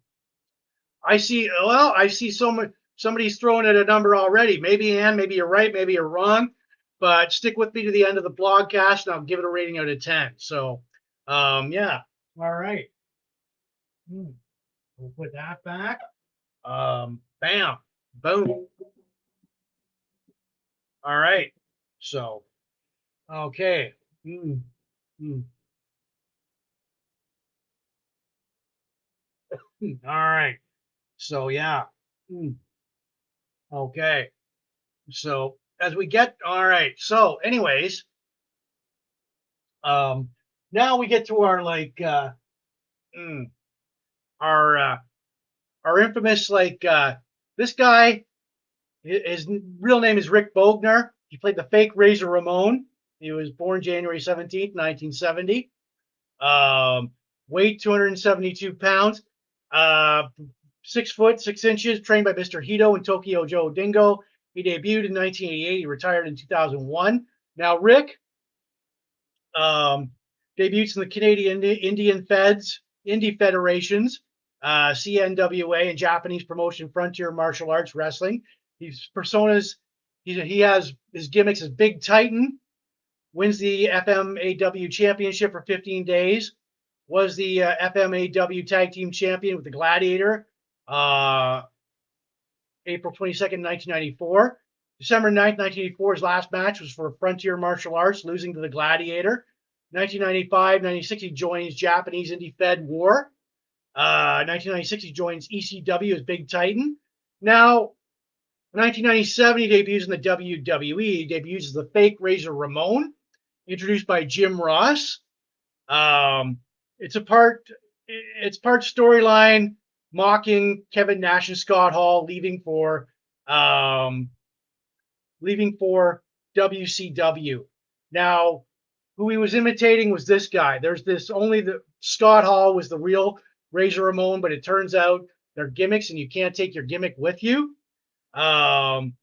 I see. Well, I see somebody's throwing at a number already. Maybe Ann, maybe you're right, maybe you're wrong, but stick with me to the end of the blogcast, and I'll give it a rating out of 10. So, yeah. All right. We'll put that back. Bam, boom. All right. So, okay. Mm, mm. All right. So yeah. Mm, okay. So as we get all right. So anyways, um, now we get to our mm, our uh, our infamous this guy. His real name is Rick Bogner. He played the fake Razor Ramon. He was born January 17th, 1970. Um, weight 272 pounds. Uh, 6 foot 6 inches. Trained by Mr. Hito and Tokyo Joe Dingo. He debuted in 1988. He retired in 2001. Now Rick um, debuts in the Canadian Indian Feds, Indie Federations, CNWA, and Japanese promotion Frontier Martial Arts Wrestling. His personas, he has his gimmicks as Big Titan, wins the FMAW championship for 15 days, was the FMAW tag team champion with the Gladiator, uh, April 22nd, 1994. December 9th, 1984, his last match was for Frontier Martial Arts, losing to the Gladiator. 1995-96, he joins Japanese Indie Fed War. 1996, he joins ECW as Big Titan. Now, 1997, he debuts in the WWE. He debuts as the fake Razor Ramon, introduced by Jim Ross. Um, it's a part it's part storyline mocking Kevin Nash and Scott Hall um, leaving for WCW. Now, who he was imitating was this guy. There's this only the Scott Hall was the real Razor Ramon, but it turns out they're gimmicks and you can't take your gimmick with you. Um,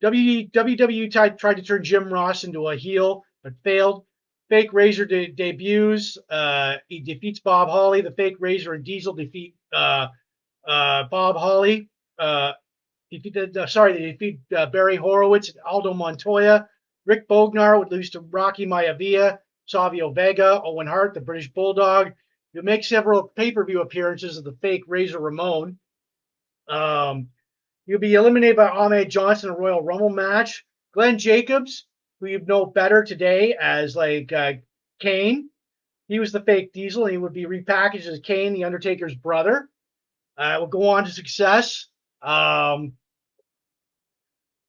WWE tried to turn Jim Ross into a heel, but failed. Fake Razor debuts. He defeats Bob Holly. The fake Razor and Diesel defeat Bob Holly. They defeat Barry Horowitz and Aldo Montoya. Rick Bognar would lose to Rocky Maivia, Savio Vega, Owen Hart, the British Bulldog. He'll make several pay-per-view appearances of the fake Razor Ramon. He'll be eliminated by Ahmed Johnson in a Royal Rumble match. Glenn Jacobs, who you know better today as Kane, he was the fake Diesel, and he would be repackaged as Kane, the Undertaker's brother. Will go on to success.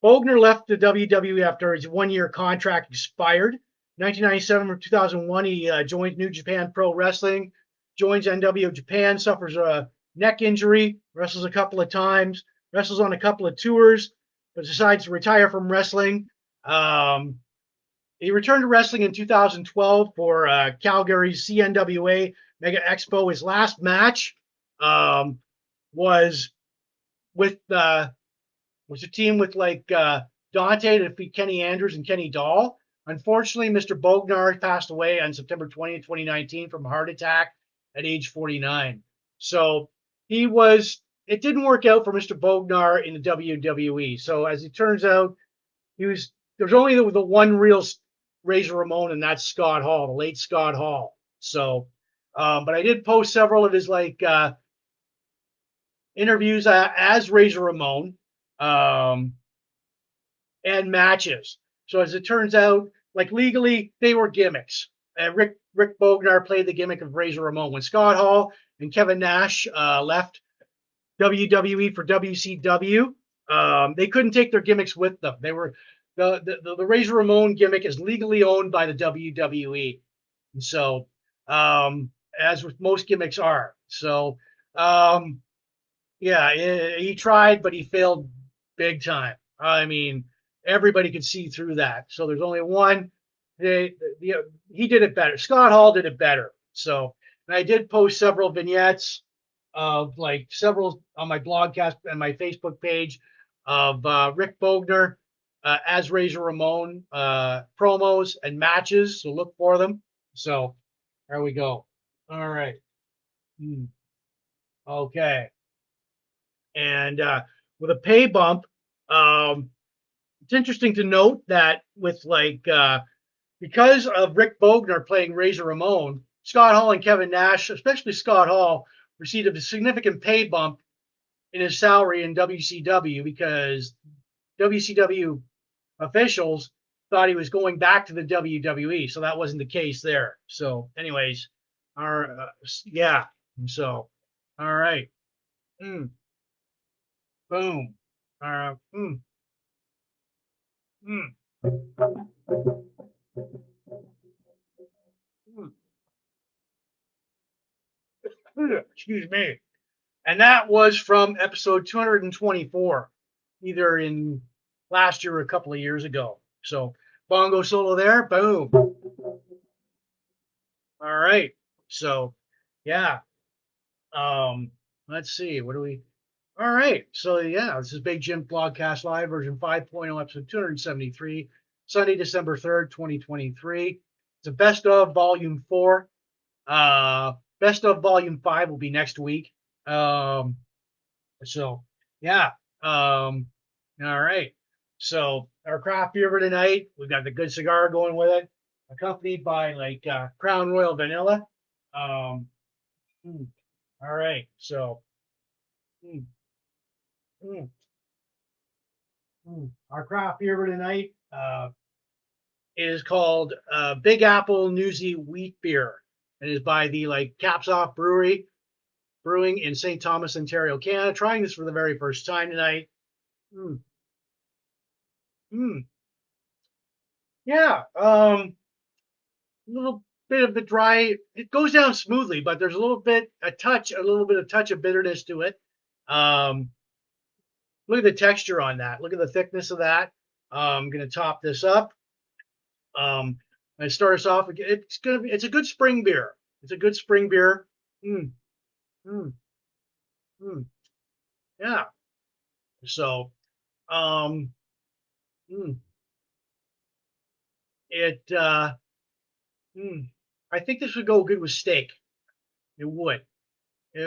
Bogner left the WWE after his 1 year contract expired. 1997 or 2001, he joins New Japan Pro Wrestling, joins NWO Japan, suffers a neck injury, wrestles a couple of times, wrestles on a couple of tours, but decides to retire from wrestling. He returned to wrestling in 2012 for Calgary's CNWA Mega Expo. His last match was with was a team with Dante to defeat Kenny Andrews and Kenny Dahl. Unfortunately, Mr. Bognar passed away on September 20th, 2019 from a heart attack at age 49. So it didn't work out for Mr. Bognar in the WWE. So as it turns out, there's only the one real Razor Ramon, and that's Scott Hall, the late Scott Hall. So, but I did post several of his interviews as Razor Ramon and matches. So as it turns out, legally, they were gimmicks. Rick Bognar played the gimmick of Razor Ramon. When Scott Hall and Kevin Nash left WWE for WCW, they couldn't take their gimmicks with them. They were the Razor Ramon gimmick is legally owned by the WWE, and so as with most gimmicks are. So yeah, he tried, but he failed big time. I mean, everybody could see through that. So there's only one. He did it better. Scott Hall did it better. So, and I did post several vignettes of several on my blogcast and my Facebook page of Rick Bogner as Razor Ramon promos and matches. So look for them. So there we go. All right. Okay. And with a pay bump, it's interesting to note that because of Rick Bogner playing Razor Ramon, Scott Hall and Kevin Nash, especially Scott Hall, received a significant pay bump in his salary in WCW because WCW officials thought he was going back to the WWE, so that wasn't the case there. So, anyways, yeah. So, all right. Boom. Uh, mm, mm, Excuse me. And that was from episode 224, either in last year or a couple of years ago. So bongo solo there. Boom. All right. So yeah. Let's see. What do we? All right. So yeah, this is Big Jim Blogcast Live version 5.0, episode 273, Sunday, December 3rd, 2023. It's a best of volume 4. Best of volume 5 will be next week. So yeah. All right. So our craft beer for tonight, we've got the good cigar going with it, accompanied by like Crown Royal Vanilla. Um, mm, all right. So mm, mm, our craft beer for tonight is called Big Apple Newsy Wheat Beer. It is by the like Caps Off Brewery Brewing in St. Thomas, Ontario, Canada. Trying this for the very first time tonight. Mm, mm. Yeah. A little bit of the dry. It goes down smoothly, but there's a little bit of touch of bitterness to it. Um, Look at the texture on that. Look at the thickness of that. I'm gonna top this up. I start us off. It's a good spring beer. It's a good spring beer. Mm, mm, mm. Yeah. So, um, mm, it. Mm, I think this would go good with steak. It would.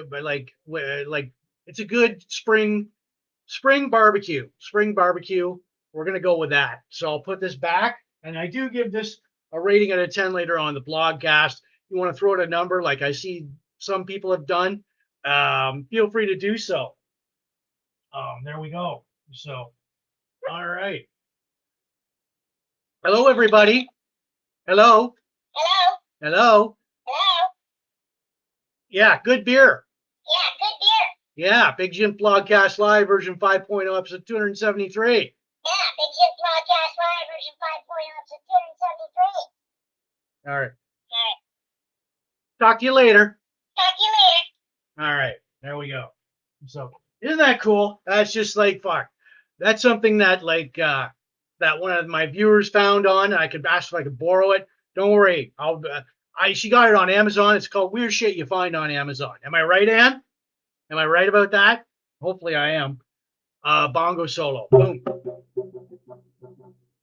But like it's a good spring barbecue. Spring barbecue. We're gonna go with that. So I'll put this back, and I do give this a rating out of 10 later on the blogcast. You want to throw it a number, like I see some people have done. Feel free to do so. There we go. So, all right. Hello, everybody. Hello. Hello? Hello. Hello? Yeah, good beer. Yeah, good beer. Yeah, Big Jim Blogcast Live version 5.0, episode 273. Yeah, Big Jim Blogcast Live version 5.0, episode 273. All right. All right. Talk to you later. Talk to you later. All right. There we go. So, isn't that cool? That's just like fuck. That's something that that one of my viewers found on. I could ask if I could borrow it. Don't worry. She got it on Amazon. It's called Weird Shit You Find on Amazon. Am I right, Ann? Am I right about that? Hopefully I am. Bongo solo. Boom.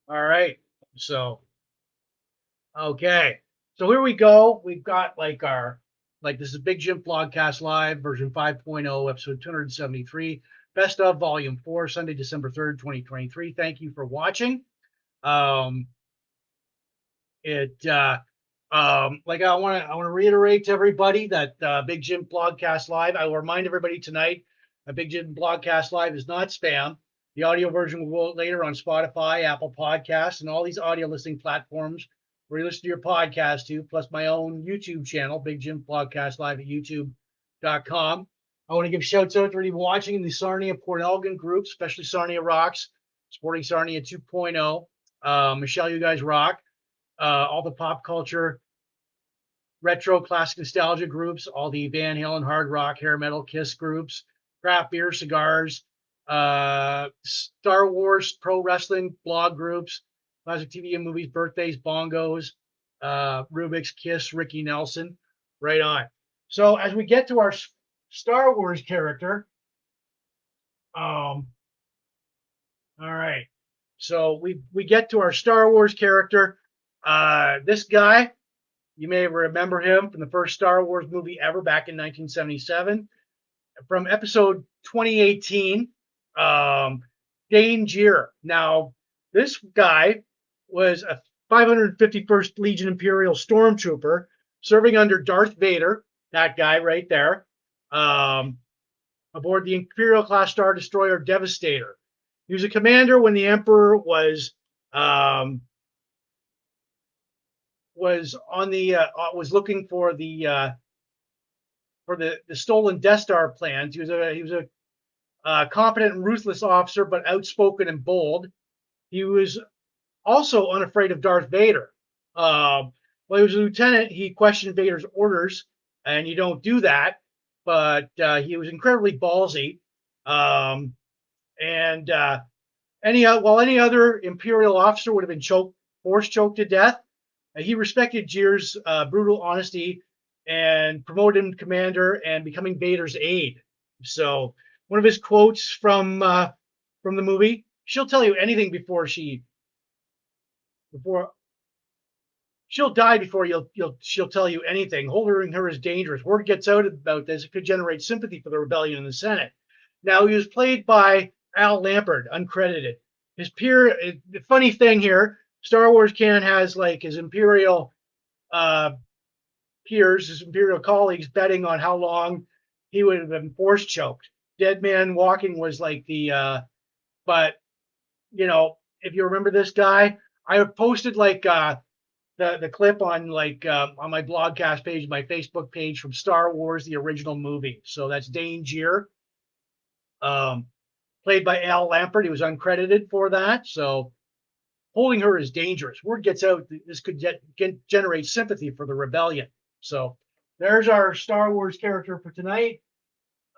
All right. So, okay. So here we go. We've got this is Big Jim Blogcast Live version 5.0, episode 273, best of volume 4, Sunday, December 3rd, 2023. Thank you for watching. Um, it like I want to reiterate to everybody that Big Jim Blogcast Live. I will remind everybody tonight, Big Jim Blogcast Live is not spam. The audio version will go later on Spotify, Apple Podcasts, and all these audio listening platforms where you listen to your podcast to, plus my own YouTube channel, Big Jim Blogcast Live at YouTube.com. I want to give shouts out to everybody watching in the Sarnia Port Elgin group, especially Sarnia Rocks, supporting Sarnia 2.0. Michelle, you guys rock. All the pop culture, retro, classic nostalgia groups, all the Van Halen, hard rock, hair metal, Kiss groups, craft beer, cigars, Star Wars, pro wrestling, blog groups, classic TV and movies, birthdays, bongos, Rubik's, Kiss, Ricky Nelson. Right on. So as we get to our Star Wars character, all right. So we get to our Star Wars character. This guy, you may remember him from the first Star Wars movie ever back in 1977. From episode 2018, Dane Gier. Now, this guy was a 551st Legion Imperial Stormtrooper serving under Darth Vader, that guy right there, aboard the Imperial class Star Destroyer Devastator. He was a commander when the Emperor was on the was looking for the stolen Death Star plans. He was a Competent and ruthless officer, but outspoken and bold. He was also unafraid of Darth Vader. While he was a lieutenant, he questioned Vader's orders, and you don't do that. But he was incredibly ballsy. And while any other Imperial officer would have been force choked to death, he respected Jyr's brutal honesty and promoted him to commander and becoming Vader's aide. So one of his quotes from the movie: "She'll tell you anything before she'll die before she'll tell you anything. Holding her is dangerous. Word gets out about this, it could generate sympathy for the rebellion in the Senate." Now, he was played by Al Lampert, uncredited. His peer, the funny thing here, Star Wars canon has like his Imperial peers, his Imperial colleagues, betting on how long he would have been force choked. Dead Man Walking was like but if you remember this guy, I posted like the clip on on my blogcast page, my Facebook page from Star Wars, the original movie. So that's Dane Jyr, played by Al Lampert. He was uncredited for that. So holding her is dangerous. Word gets out this could generate sympathy for the rebellion. So there's our Star Wars character for tonight,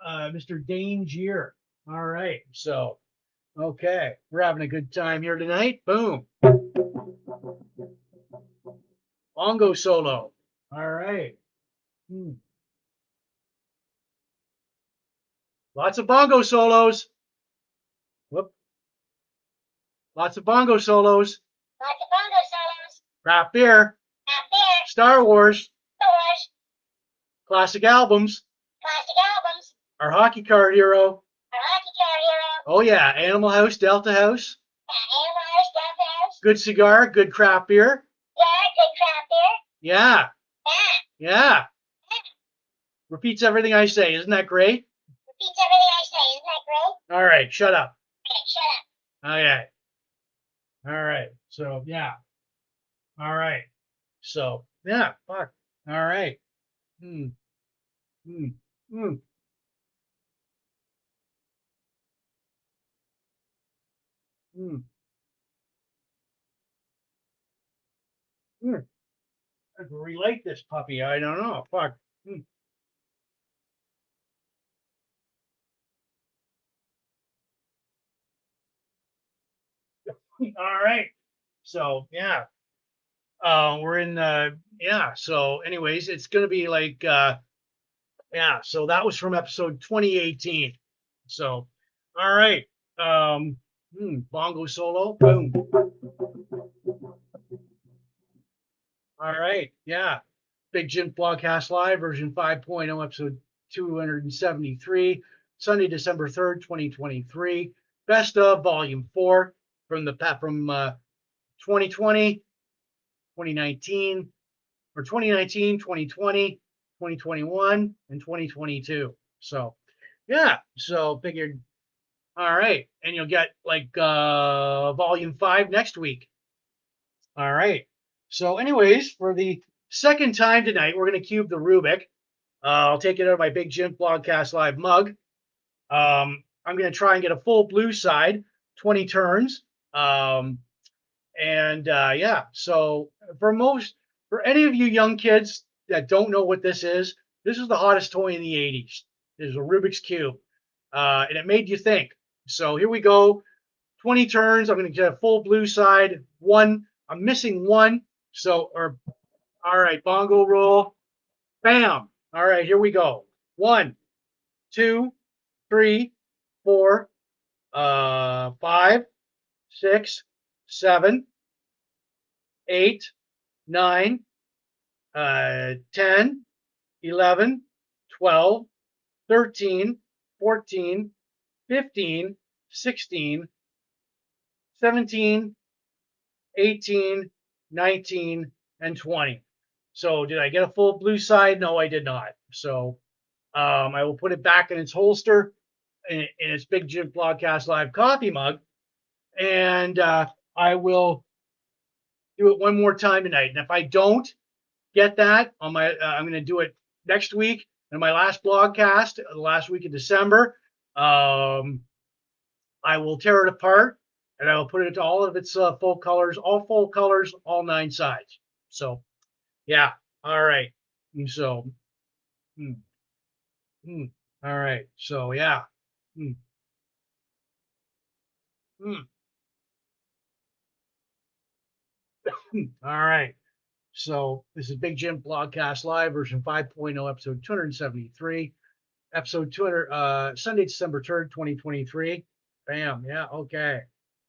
Mr. Dane Jyr. All right. So, okay, we're having a good time here tonight. Boom. Bongo solo. All right. Lots of bongo solos. Whoop. Lots of bongo solos. Lots of bongo solos. Craft beer. Craft beer. Star Wars. Star Wars. Classic albums. Classic albums. Our hockey card hero. Our hockey card hero. Oh yeah, Animal House, Delta House. Animal House, Delta House. Good cigar, good craft beer. Yeah, good craft beer. Yeah. Yeah. Yeah. Repeats everything I say. Isn't that great? Repeats everything I say. Isn't that great? All right, shut up. Okay, shut up. Okay. All right. So, yeah. All right. So, yeah, fuck. All right. Hmm. Hmm. Hmm. Hmm. Hmm. I can relate this puppy. I don't know. Fuck. Hmm. All right. So, yeah. We're in yeah. So anyways, it's gonna be like yeah, so that was from episode 2018. So all right. Bongo solo. Boom. All right. Yeah. Big Jims Blogcast Live version 5.0, episode 273, Sunday, December 3rd, 2023. Best of volume 4 from 2020, 2019, or 2019, 2020, 2021, and 2022. So, yeah. So figured, all right. And you'll get like volume 5 next week. All right. So, anyways, for the second time tonight, we're going to cube the Rubick. I'll take it out of my Big Jims Blogcast Live mug. I'm going to try and get a full blue side, 20 turns. Yeah, so for any of you young kids that don't know what this is the hottest toy in the 80s. It is a Rubik's Cube. And it made you think. So here we go. 20 turns. I'm going to get a full blue side. I'm missing one. All right, bongo roll. Bam. All right, here we go. 1, 2, 3, 4, 5, 6, 7, 8, 9, 10, 11, 12, 13, 14, 15, 16, 17, 18, 19, and 20. So did I get a full blue side? No, I did not. So I will put it back in its holster in its Big Jims Blogcast Live coffee mug. And I will do it one more time tonight. And if I don't get that on I'm going to do it next week in my last blogcast, the last week of December. I will tear it apart and I will put it into all of its full colors, all 9 sides. So, yeah. All right. So, mm, mm, all right. So, yeah. Mm, mm, all right. So, this is Big Jim Blogcast Live version 5.0, episode 273, episode 200, Sunday, December 3rd, 2023. Bam. Yeah. Okay.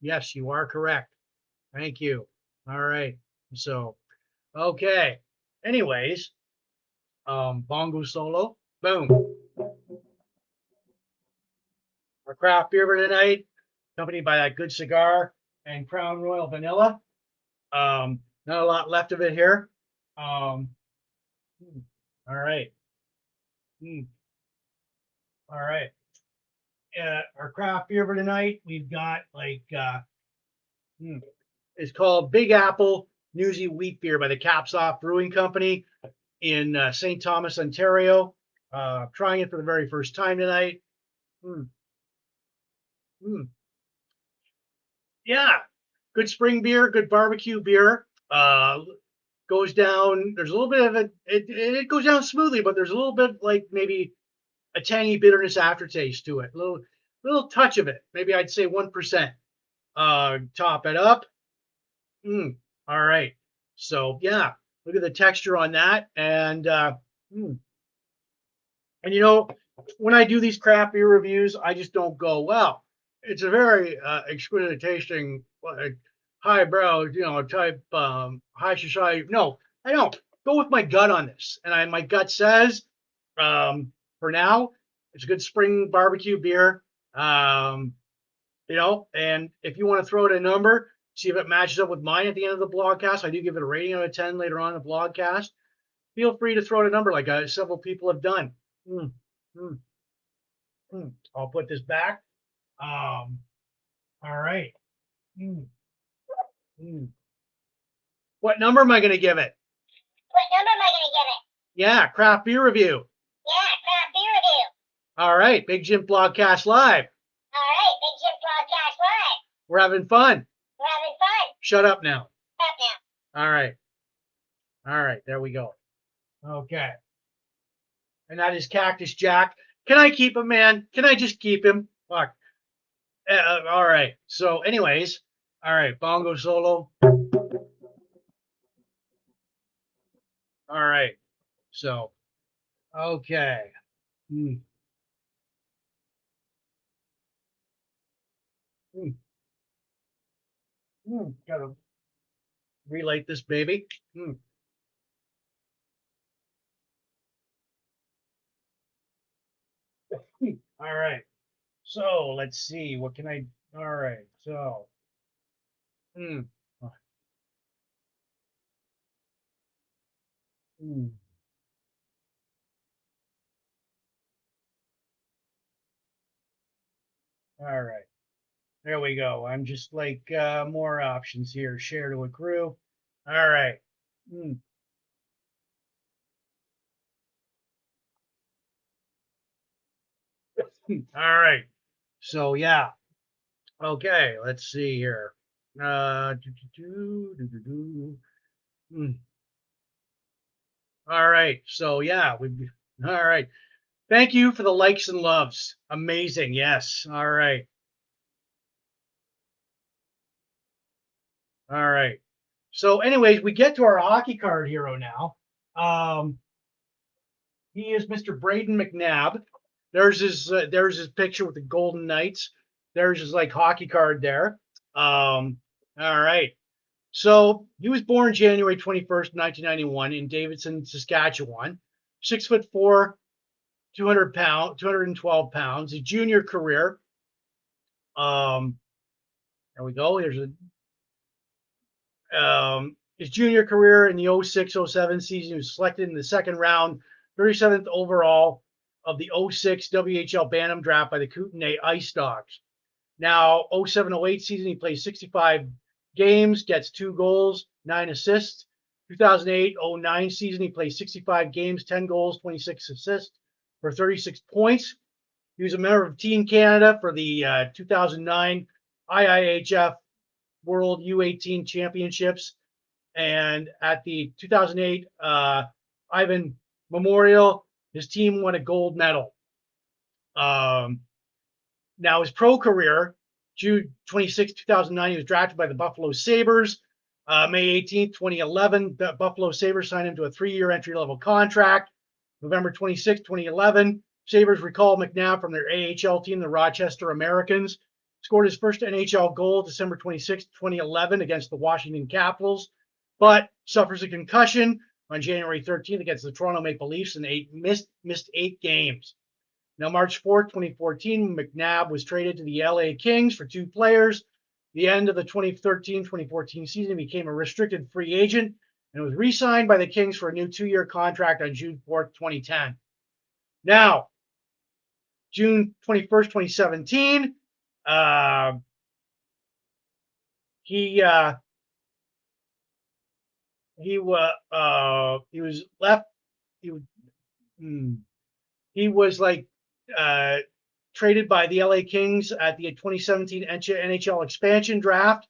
Yes, you are correct. Thank you. All right. So, okay. Anyways, bongo solo. Boom. Our craft beer for tonight, accompanied by that good cigar and Crown Royal Vanilla. Not a lot left of it here. Um, all right. Mm, all right. Our craft beer for tonight, we've got it's called Big Apple Newsy Wheat Beer by the Caps Off Brewing Company in St. Thomas, Ontario. Trying it for the very first time tonight. Mm, mm. Yeah, good spring beer, good barbecue beer. Goes down. There's a little bit of it goes down smoothly, but there's a little bit like maybe a tangy bitterness aftertaste to it. Little touch of it. Maybe I'd say 1%. Top it up. All right. So yeah, look at the texture on that, mm, and when I do these craft beer reviews, I just don't go, well, it's a very exquisite tasting, highbrow, type high society. No, I don't. Go with my gut on this, and my gut says, for now, it's a good spring barbecue beer. And if you want to throw it a number, see if it matches up with mine at the end of the blogcast. I do give it a rating out of 10 later on in the blogcast. Feel free to throw it a number like several people have done. Mm, mm, I'll put this back. All right. Mm, mm. What number am I going to give it? What number am I going to give it? Yeah, craft beer review. Yeah, craft beer review. All right, Big Jim Blogcast Live. All right, Big Jim Blogcast Live. We're having fun. We're having fun. Shut up now. Shut up now. All right. All right, there we go. Okay. And that is Cactus Jack. Can I keep him, man? Can I just keep him? Fuck. All right. So, anyways, all right, bongo solo. All right. So, okay. Mm. Mm. Gotta relight this baby. All right. So let's see. What can I? All right. So, mm, mm. All right. There we go. I'm just like more options here. Share to a crew. All right. Mm. All right. So yeah. Okay. Let's see here. Mm. All right. So yeah. All right. Thank you for the likes and loves. Amazing. Yes. All right. All right. So, anyways, we get to our hockey card hero now. Um, he is Mr. Braden McNabb. There's his picture with the Golden Knights. There's his like hockey card there. All right. So he was born January 21st, 1991, in Davidson, Saskatchewan. 6'4", 212 pounds. His junior career. There we go. His junior career in the 06-07 season, he was selected in the second round, 37th overall of the 06 WHL Bantam draft by the Kootenay Ice Dogs. Now, 07-08 season, he plays 65 games, gets 2 goals, 9 assists. 2008-09 season, he plays 65 games, 10 goals, 26 assists for 36 points. He was a member of Team Canada for the 2009 IIHF World U18 Championships. And at the 2008 Ivan Memorial, his team won a gold medal. Now, his pro career, June 26, 2009, he was drafted by the Buffalo Sabres. May 18, 2011, the Buffalo Sabres signed him to a 3-year entry-level contract. November 26, 2011, Sabres recalled McNabb from their AHL team, the Rochester Americans. Scored his first NHL goal December 26, 2011 against the Washington Capitals, but suffers a concussion on January 13th against the Toronto Maple Leafs and missed 8 games. Now, March 4th, 2014, McNabb was traded to the LA Kings for 2 players. The end of the 2013-2014 season, he became a restricted free agent and was re-signed by the Kings for a new 2-year contract on June 4th, 2010. Now, June 21st, 2017, he was left. He was like traded by the LA Kings at the 2017 NHL expansion draft.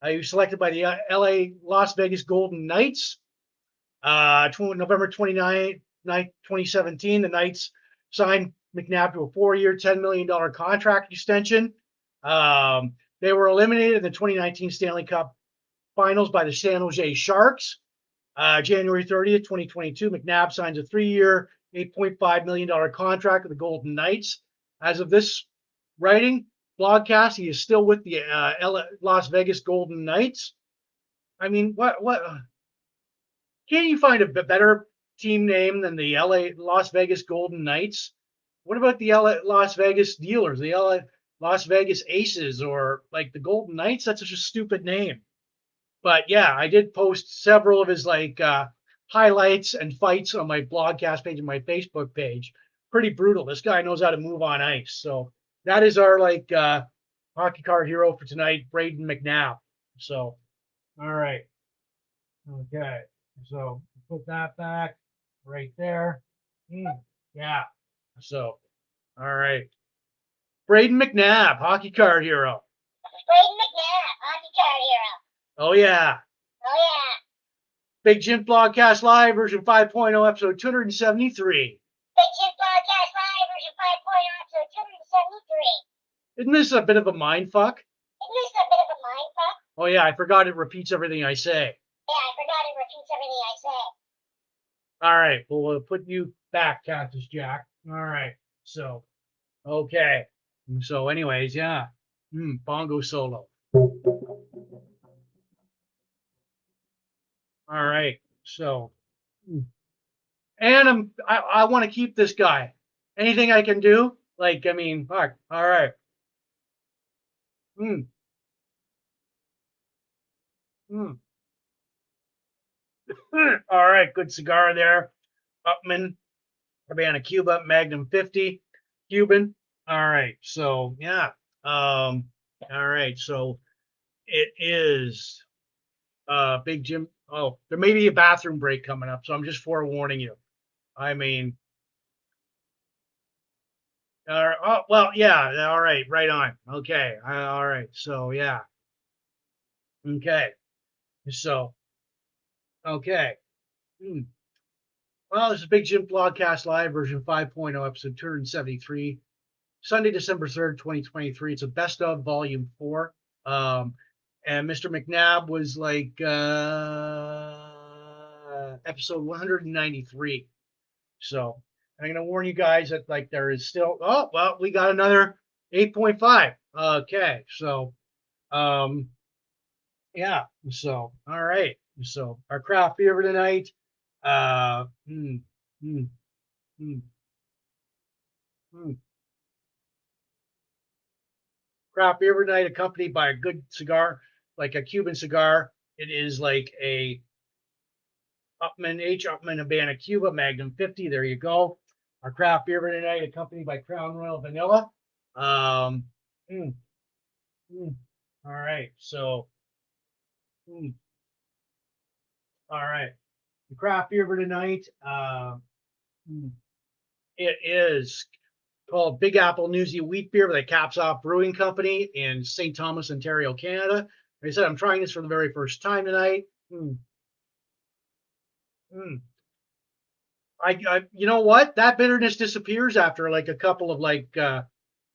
He was selected by the LA Las Vegas Golden Knights. November 29th, 2017, the Knights signed McNabb to a 4-year, $10 million contract extension. They were eliminated in the 2019 Stanley Cup Finals by the San Jose Sharks. January 30th, 2022, McNabb signs a 3-year, $8.5 million contract with the Golden Knights. As of this writing, blogcast, he is still with the Las Vegas Golden Knights. I mean, what? Can't you find a better team name than the Las Vegas Golden Knights? What about the Las Vegas Dealers, the Las Vegas Aces, or like the Golden Knights? That's such a stupid name. But yeah, I did post several of his highlights and fights on my blogcast page and my Facebook page. Pretty brutal. This guy knows how to move on ice. So that is our hockey card hero for tonight, Brayden McNabb. So, all right. Okay. So put that back right there. Yeah. So, all right. Brayden McNabb, hockey card hero. Brayden McNabb, hockey card hero. Oh, yeah. Oh, yeah. Big Jims Blogcast Live, version 5.0, episode 273. Big Jims Blogcast Live, version 5.0, episode 273. Isn't this a bit of a mind fuck? Isn't this a bit of a mind fuck? Oh, yeah, I forgot it repeats everything I say. Yeah, I forgot it repeats everything I say. All right, well, we'll put you back, Cactus Jack. All right, so, okay. So, anyways, yeah. Bongo solo. All right, so. And I want to keep this guy. Anything I can do? Like, I mean, fuck. All right. All right, good cigar there. Upman, Havana Cuba, Magnum 50, Cuban. All right, so yeah. All right, so it is Big Jim. Oh, there may be a bathroom break coming up, so I'm just forewarning you. I mean, oh, well, yeah, all right, right on. Okay, all right, so yeah. Okay, so, okay. Well, this is Big Jim Blogcast Live, version 5.0, episode 273, Sunday, December 3rd, 2023. It's a best of volume 4. And Mr. McNabb was like episode 193. So I'm going to warn you guys that like there is still, oh, well, we got another 8.5. Okay. So, yeah. So, all right. So our craft beer tonight. Uh, mm, mm, mm, mm. Craft beer tonight, accompanied by a good cigar, like a Cuban cigar. It is like a Upman Havana Cuba Magnum 50. There you go. Our craft beer tonight, accompanied by Crown Royal Vanilla. Mm, mm. All right. So, all right. The craft beer tonight. It is called Big Apple Newsy Wheat Beer by the Caps Off Brewing Company in St. Thomas, Ontario, Canada. Like I said, I'm trying this for the very first time tonight. Mm, mm. You know what? That bitterness disappears after like a couple of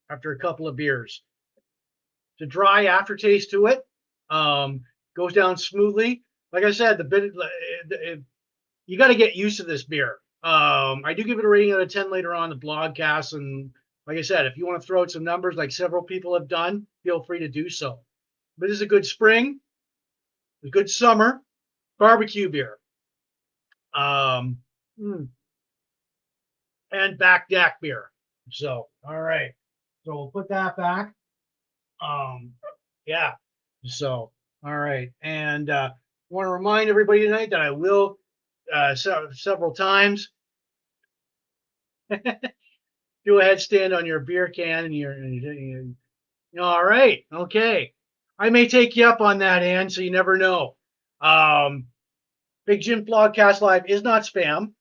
after a couple of beers. The dry aftertaste to it goes down smoothly. Like I said, you got to get used to this beer. I do give it a rating out of 10 later on the blogcast, and like I said, if you want to throw out some numbers like several people have done, feel free to do so. But this is a good spring, a good summer barbecue beer, um, and back deck beer. So, all right, so we'll put that back. Yeah. So, all right, and want to remind everybody tonight that I will several times do a headstand on your beer can and all right, okay. I may take you up on that, Ann, so you never know. Big Jims Blogcast Live is not spam.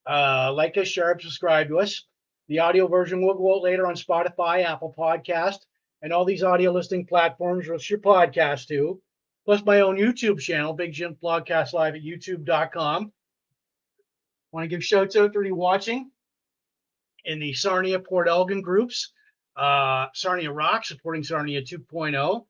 Like us, share, subscribe to us. The audio version will go out later on Spotify, Apple Podcast, and all these audio listing platforms which your podcast to. Plus my own YouTube channel, Big Jims Blogcast Live at youtube.com. Want to give shouts out to everybody watching in the Sarnia Port Elgin groups. Sarnia Rock supporting Sarnia 2.0.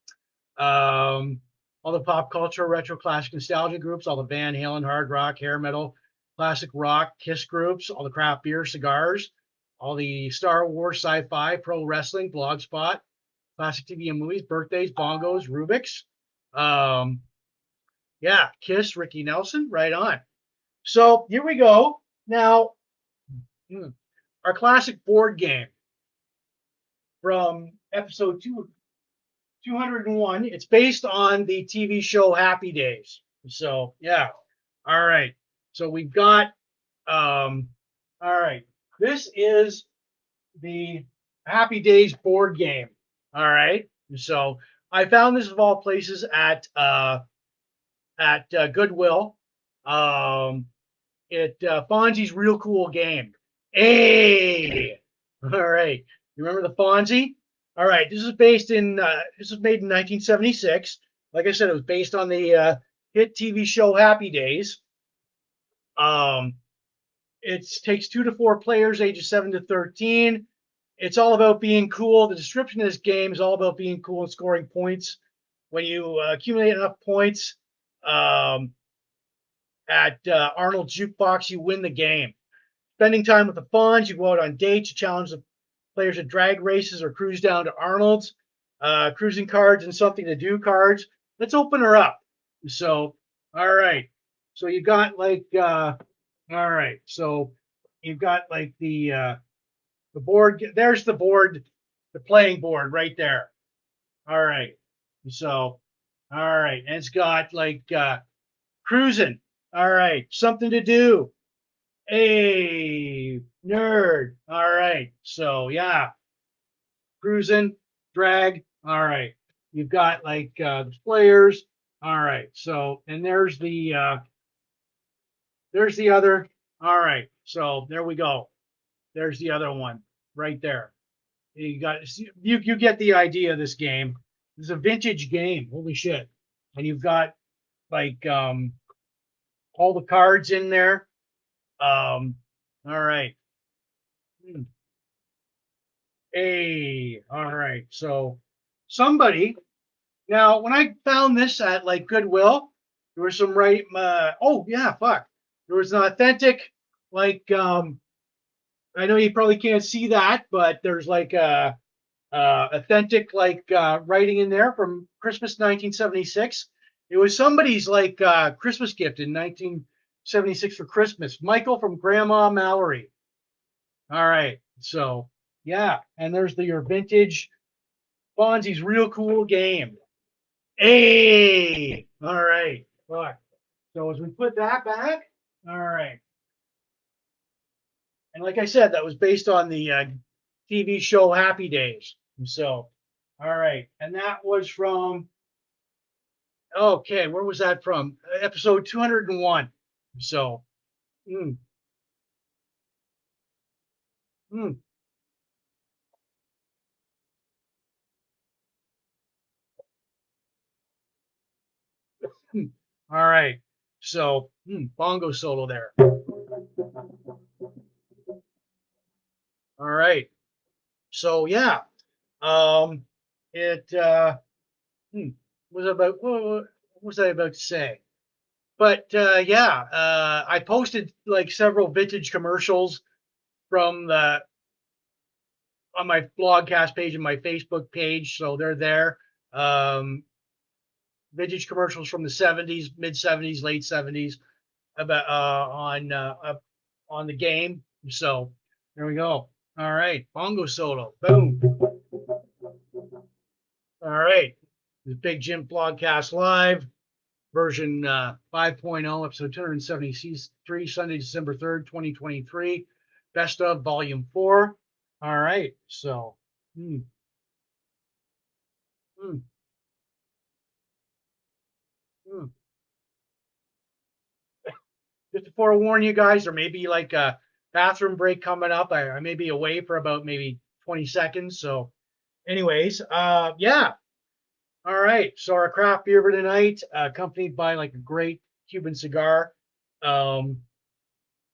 All the pop culture, retro, classic, nostalgia groups, all the Van Halen, hard rock, hair metal, classic rock, Kiss groups, all the craft beer, cigars, all the Star Wars, sci-fi, pro wrestling, blogspot, classic TV and movies, birthdays, bongos, rubiks. Yeah, Kiss, Ricky Nelson, right on. So here we go. Now, our classic board game from episode 201. It's based on the TV show Happy Days. So, yeah. All right. So we've got, all right. This is the Happy Days board game. All right. So I found this of all places at Goodwill. Fonzie's Real Cool Game. Hey. All right. You remember the Fonzie? All right. This is based in. This was made in 1976. Like I said, it was based on the hit TV show Happy Days. It takes 2 to 4 players, ages 7 to 13. It's all about being cool. The description of this game is all about being cool and scoring points. When you accumulate enough points at Arnold's Jukebox, you win the game. Spending time with the Fonz, you go out on dates, you challenge the players at drag races or cruise down to Arnold's. Cruising cards and something to do cards. Let's open her up. So, all right. So you got like, all right. So you've got like the board. There's the board, the playing board right there. All right. So, all right. And it's got like cruising. All right. Something to do. Hey, nerd. All right. So, yeah. Cruising, drag. All right. You've got like the players. All right. So, and there's the other. All right. So there we go. There's the other one right there. You got you get the idea of this game. It's a vintage game. Holy shit. And you've got like all the cards in there. All right. Hey, all right. So somebody now when I found this at like Goodwill, there was some oh yeah, fuck. There was an authentic like I know you probably can't see that, but there's like a authentic like writing in there from Christmas 1976. It was somebody's like Christmas gift in 1976 for Christmas. Michael from Grandma Mallory. All right. So yeah, and there's your vintage Fonzie's Real Cool Game. Hey, all right. Fuck. So as we put that back, all right. And like I said, that was based on the TV show Happy Days. So, all right. And that was from, okay, where was that from? Episode 201. So, mm, mm. All right. So, bongo solo there. All right. So yeah, um, it hmm, was about what was I about to say? But yeah, I posted like several vintage commercials from the on my blogcast page and my Facebook page, so they're there. Um, Vintage commercials from the '70s, mid '70s, late '70s about on the game. So there we go. All right, bongo solo. Boom. All right, the Big Jim Blogcast Live version 5.0, episode 273, Sunday, December 3rd, 2023. Best of Volume 4. All right, so hmm, hmm, hmm. Just to forewarn you guys, there may be like a bathroom break coming up. I may be away for about maybe 20 seconds. So, anyways, yeah. All right. So our craft beer for tonight, accompanied by like a great Cuban cigar. Um,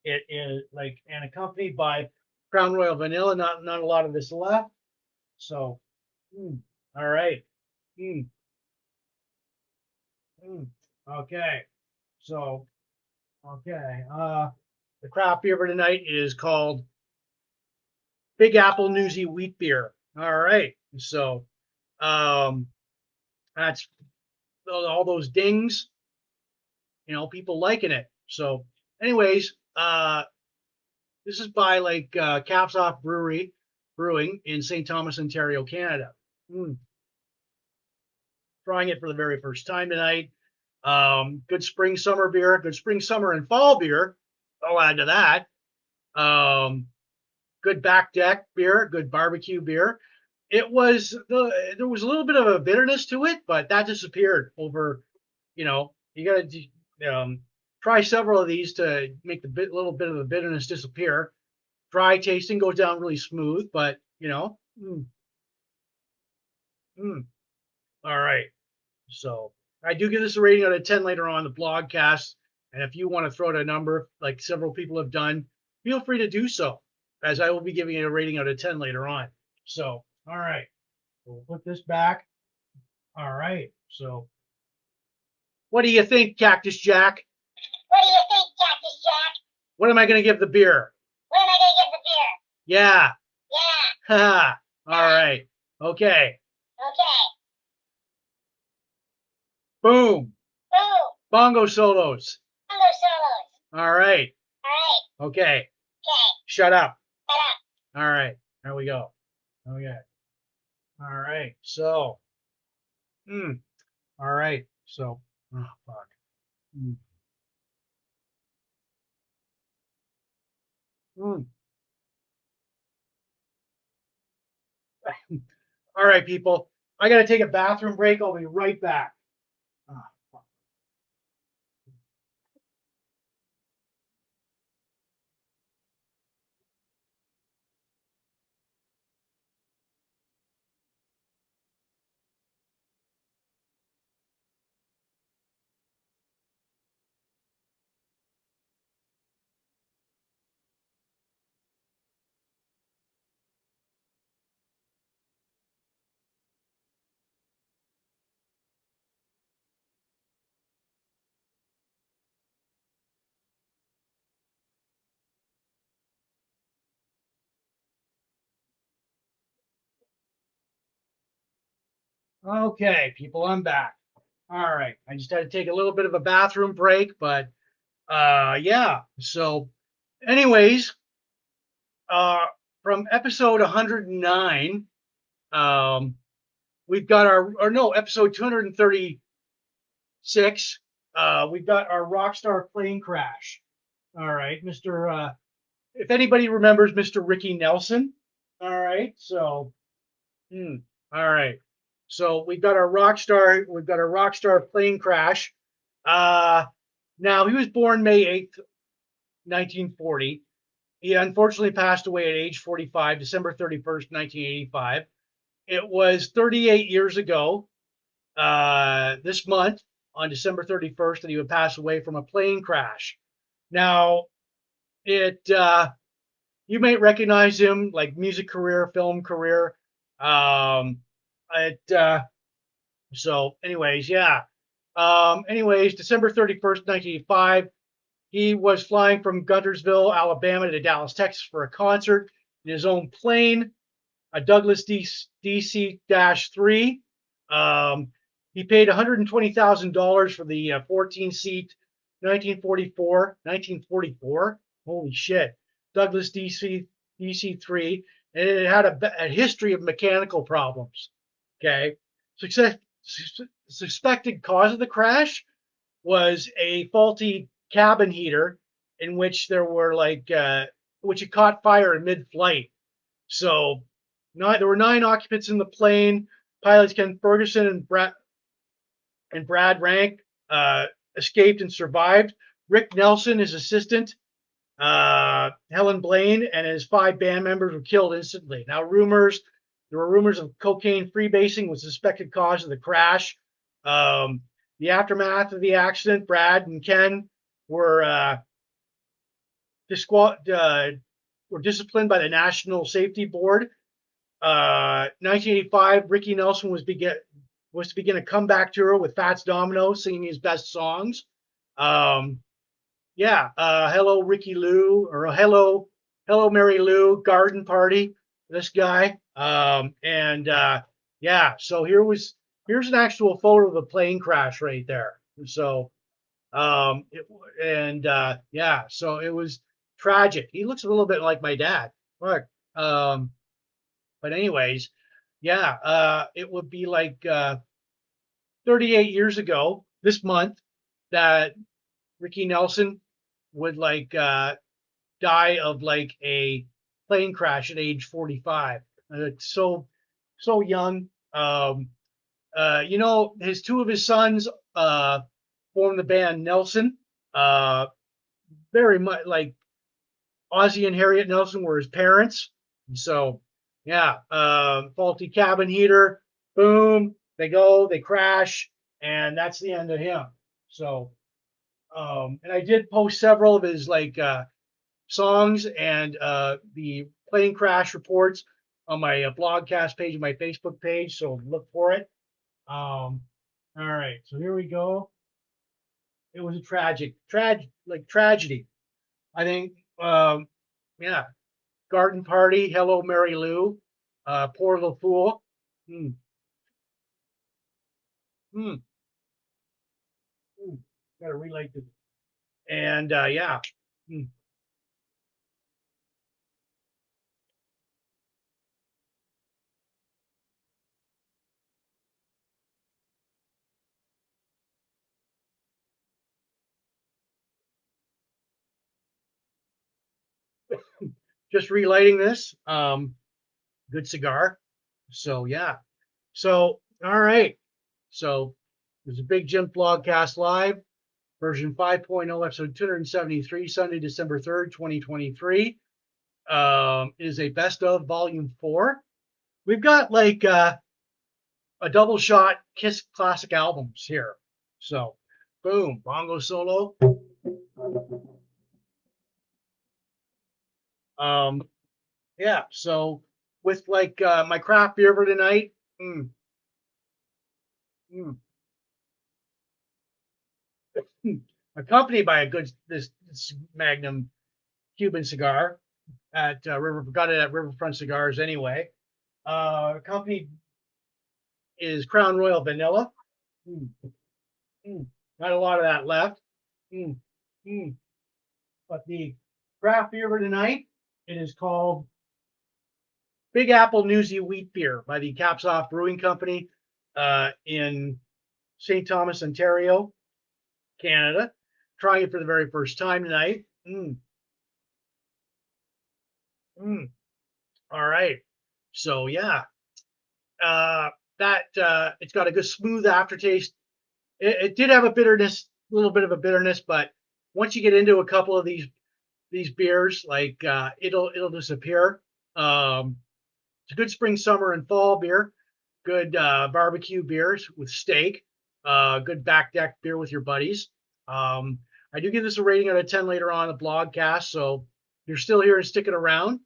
it is like and accompanied by Crown Royal Vanilla. Not a lot of this left. So, mm, all right. Mm, mm, okay. So, okay. The craft beer for tonight is called Big Apple Newsy Wheat Beer. All right. So, um, that's all those dings, people liking it. So, anyways, this is by like Caps Off Brewing in St. Thomas, Ontario, Canada. Mm, trying it for the very first time tonight. Good spring, summer beer, good spring, summer, and fall beer. I'll add to that. Good back deck beer, good barbecue beer. There was a little bit of a bitterness to it, but that disappeared over. You got to try several of these to make the little bit of the bitterness disappear. Dry tasting goes down really smooth, but mm, all right. So I do give this a rating out of 10 later on in the blogcast. And if you want to throw out a number like several people have done, feel free to do so, as I will be giving it a rating out of 10 later on. So, all right. We'll put this back. All right. So, what do you think, Cactus Jack? What do you think, Cactus Jack? What am I going to give the beer? What am I going to give the beer? Yeah. Yeah. All right. Okay. Okay. Boom. Boom. Bongo solos. Bongo solos. All right. All right. Okay. Okay. Shut up. Shut up. All right. There we go. Okay. All right. So, all right. So, oh, fuck. Mm. Mm. All right, people. I got to take a bathroom break. I'll be right back. Oh, fuck. Okay, people, I'm back. All right. I just had to take a little bit of a bathroom break, but yeah. So, anyways, uh, from episode 109, um, we've got or no, episode 236. We've got our Rockstar plane crash. All right, Mr. If anybody remembers Mr. Ricky Nelson. All right, so all right. So we've got our Rockstar plane crash. Uh Now he was born May 8th, 1940. He unfortunately passed away at age 45, December 31st, 1985. It was 38 years ago this month on December 31st that he would pass away from a plane crash. Now, it you may recognize him like music career, film career. Um, it so, anyways, yeah. Anyways, December 31st, 1985, he was flying from Guntersville, Alabama to Dallas, Texas for a concert in his own plane, a Douglas DC-3. He paid $120,000 for the 14-seat 1944. Holy shit. Douglas DC-3. And it had a history of mechanical problems. Okay. Suspected cause of the crash was a faulty cabin heater in which there were which had caught fire in mid-flight. So there were 9 occupants in the plane. Pilots Ken Ferguson and Brad Rank escaped and survived. Rick Nelson, his assistant, Helen Blaine, and his 5 band members were killed instantly. Now, there were rumors of cocaine freebasing was the suspected cause of the crash. The aftermath of the accident, Brad and Ken were disciplined by the National Safety Board. 1985, Ricky Nelson was to begin a comeback tour with Fats Domino singing his best songs. Hello Ricky Lou, or Hello Mary Lou, Garden Party. This guy, so here's an actual photo of the plane crash right there. So, so it was tragic. He looks a little bit like my dad. Look, but anyways, it would be like 38 years ago this month that Ricky Nelson would die of a plane crash at age 45. So young. His 2 of his sons formed the band Nelson. Very much like Ozzie and Harriet Nelson were his parents. So, faulty cabin heater, boom, they crash, and that's the end of him. So, and I did post several of his songs and the plane crash reports on my blogcast page and my Facebook page. So look for it. All right, so here we go. It was a tragedy. I think, Garden Party, Hello Mary Lou, Poor Little Fool. Mm. Mm. Mm. Gotta relate this. And Mm. Just relighting this. Good cigar. So all right. So there's a big Jims Blogcast live version 5.0, episode 273, Sunday, December 3rd, 2023. Is a best of volume 4. We've got a double shot Kiss classic albums here. So boom, bongo solo. So with my craft beer for tonight, mm, mm, accompanied by this Magnum Cuban cigar at got it at Riverfront Cigars anyway. Accompanied is Crown Royal Vanilla. Mm, Not a lot of that left. Mm, mm. But the craft beer for tonight, it is called Big Apple Newsy Wheat Beer by the Caps Off Brewing Company in St. Thomas, Ontario, Canada. Trying it for the very first time tonight. All right. So it's got a good smooth aftertaste. It did have a little bit of a bitterness, but once you get into a couple of these beers, it'll disappear. It's a good spring, summer, and fall beer. Good barbecue beers with steak. Good back deck beer with your buddies. I do give this a rating out of 10 later on in the blogcast, so if you're still here and sticking around,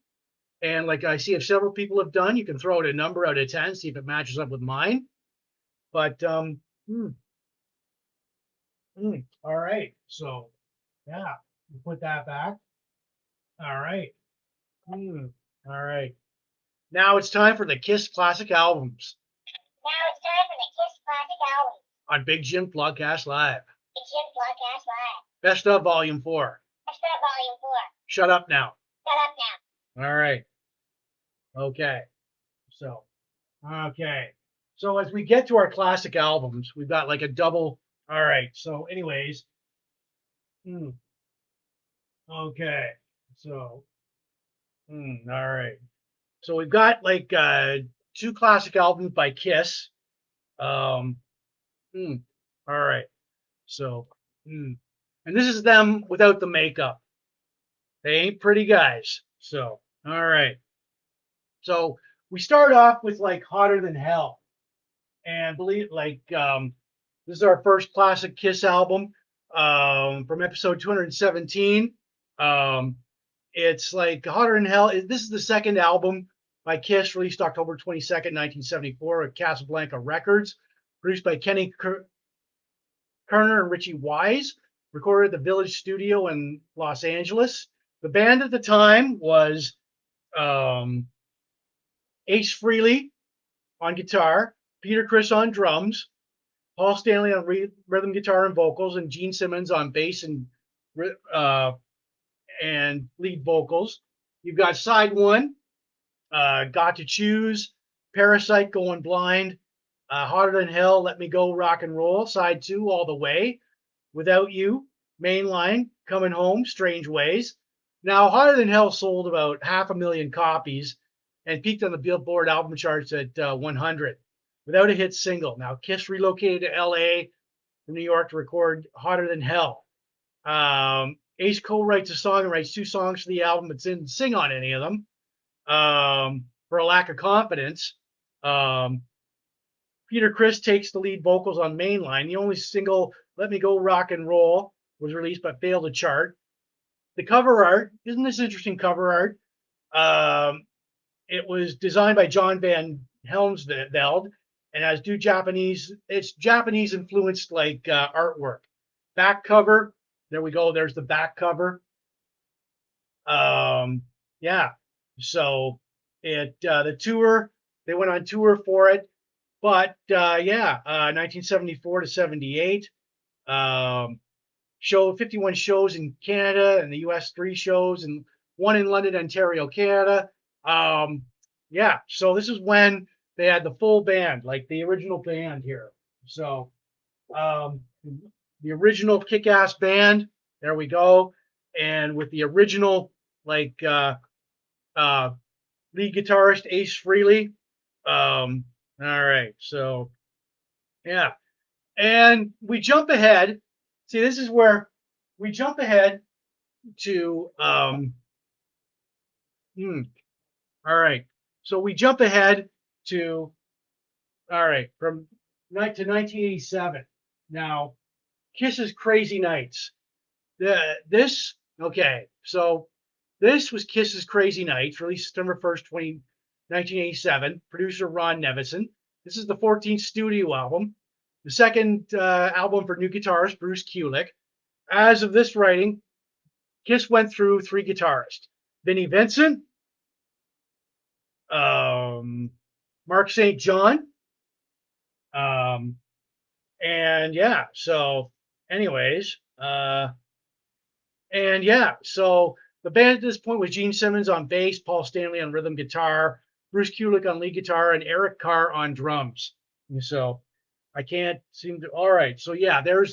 and like I see if several people have done, you can throw out a number out of 10, see if it matches up with mine. But hmm, all right. So yeah, you put that back. All right. All right. Now it's time for the Kiss Classic Albums Now it's time for the Kiss Classic Album on Big Jims Blogcast Live. the Jims Blogcast Live. Best of Volume 4. That's not Volume 4. Shut up now. Shut up now. All right. Okay. So, okay. So as we get to our classic albums, we've got like a double. All right. So, anyways. Okay. So, all right. So we've got like two classic albums by Kiss. All right. So, and this is them without the makeup. They ain't pretty guys. So, all right. So we start off with like Hotter Than Hell. And believe like this is our first classic Kiss album from episode 217. It's like Hotter Than Hell. This is the second album by Kiss, released October 22nd, 1974 at Casablanca Records, produced by Kenny Kerner and Richie Wise, recorded at the Village Studio in Los Angeles. The band at the time was Ace Frehley on guitar, Peter Criss on drums, Paul Stanley on rhythm guitar and vocals, and Gene Simmons on bass and lead vocals. You've got side one, Got to Choose, Parasite, Going Blind, Hotter Than Hell, Let Me Go, Rock and Roll. Side two, All the Way, Without You, Mainline, Coming Home, Strange Ways. Now, Hotter Than Hell sold about 500,000 copies and peaked on the Billboard album charts at 100 without a hit single. Now, Kiss relocated to LA from New York to record Hotter Than Hell. Ace co-writes a song and writes two songs for the album, but didn't sing on any of them for a lack of confidence. Peter Criss takes the lead vocals on Mainline. The only single, Let Me Go Rock and Roll, was released but failed to chart. The cover art, isn't this interesting cover art? It was designed by John Van Helmsveld and has it's Japanese influenced like artwork. Back cover, there we go. There's the back cover. Yeah. So the tour, they went on tour for it, but 1974 to 78. Show 51 shows in Canada and the US, 3 shows, and 1 in London, Ontario, Canada. So this is when they had the full band, like the original band here. So the original kick-ass band, there we go. And with the original like lead guitarist Ace Frehley. All right, so yeah. And we jump ahead. See, this is where we jump ahead to all right. So we jump ahead to from to 1987. Now, Kiss's Crazy Nights. This was Kiss's Crazy Nights, released September 1st, 1987. Producer Ron Nevison. This is the 14th studio album. The second album for new guitarist Bruce Kulick. As of this writing, Kiss went through 3 guitarists: Vinnie Vincent, Mark St. John, and yeah. So, anyways, so the band at this point was Gene Simmons on bass, Paul Stanley on rhythm guitar, Bruce Kulick on lead guitar, and Eric Carr on drums. And so I can't seem to. All right, so yeah, there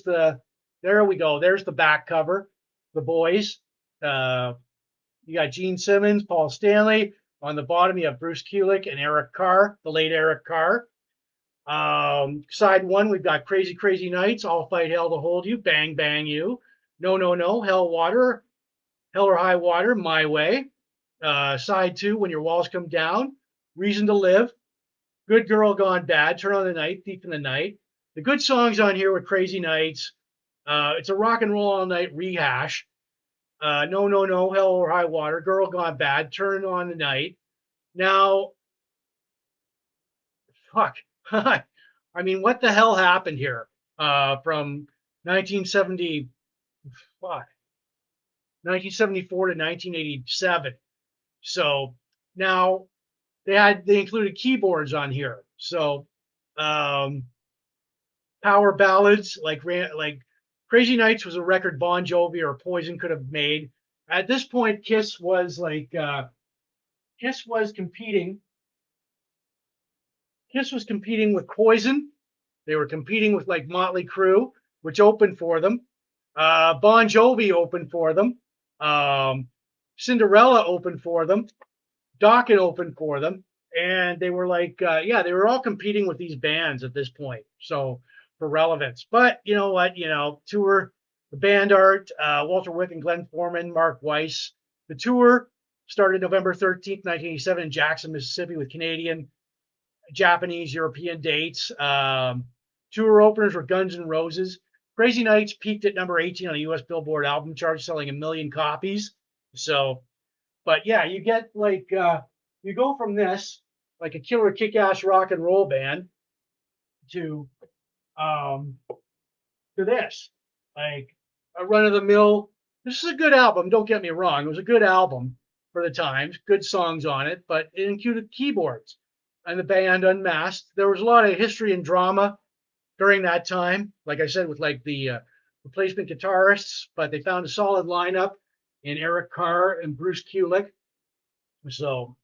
we go. There's the back cover. The boys. You got Gene Simmons, Paul Stanley. On the bottom, you have Bruce Kulick and Eric Carr, the late Eric Carr. Side one, we've got Crazy Crazy Nights, I'll Fight Hell to Hold You, Bang Bang You, No No No, Hell or High Water, My Way. Side two, When Your Walls Come Down, Reason to Live, Good Girl Gone Bad, Turn on the Night, Thief in the Night. the good songs on here were Crazy Nights. It's a rock and roll all night rehash. No, no, no, Hell or High Water, Girl Gone Bad, Turn On the Night. Now, fuck. I mean, what the hell happened here? From 1970, what? 1974 to 1987. So now they included keyboards on here. So um, power ballads like Crazy Nights was a record Bon Jovi or Poison could have made. At this point, Kiss was competing. Kiss was competing with Poison. They were competing with like Motley Crue, which opened for them. Bon Jovi opened for them. Cinderella opened for them. Dokken opened for them. And they were yeah, they were all competing with these bands at this point. So for relevance. But you know what? Tour, the band art, Walter Wick and Glenn Foreman, Mark Weiss. The tour started November 13th, 1987 in Jackson, Mississippi with Canadian, Japanese, European dates. Tour openers were Guns N' Roses. Crazy Nights peaked at number 18 on the U.S. Billboard album chart, selling 1 million copies. So, but yeah, you get you go from this, like a killer kick-ass rock and roll band, to um, this, like a run-of-the-mill. This is a good album. Don't get me wrong; it was a good album for the times, good songs on it, but it included keyboards and the band unmasked. There was a lot of history and drama during that time, like I said, with like the replacement guitarists, but they found a solid lineup in Eric Carr and Bruce Kulick. So,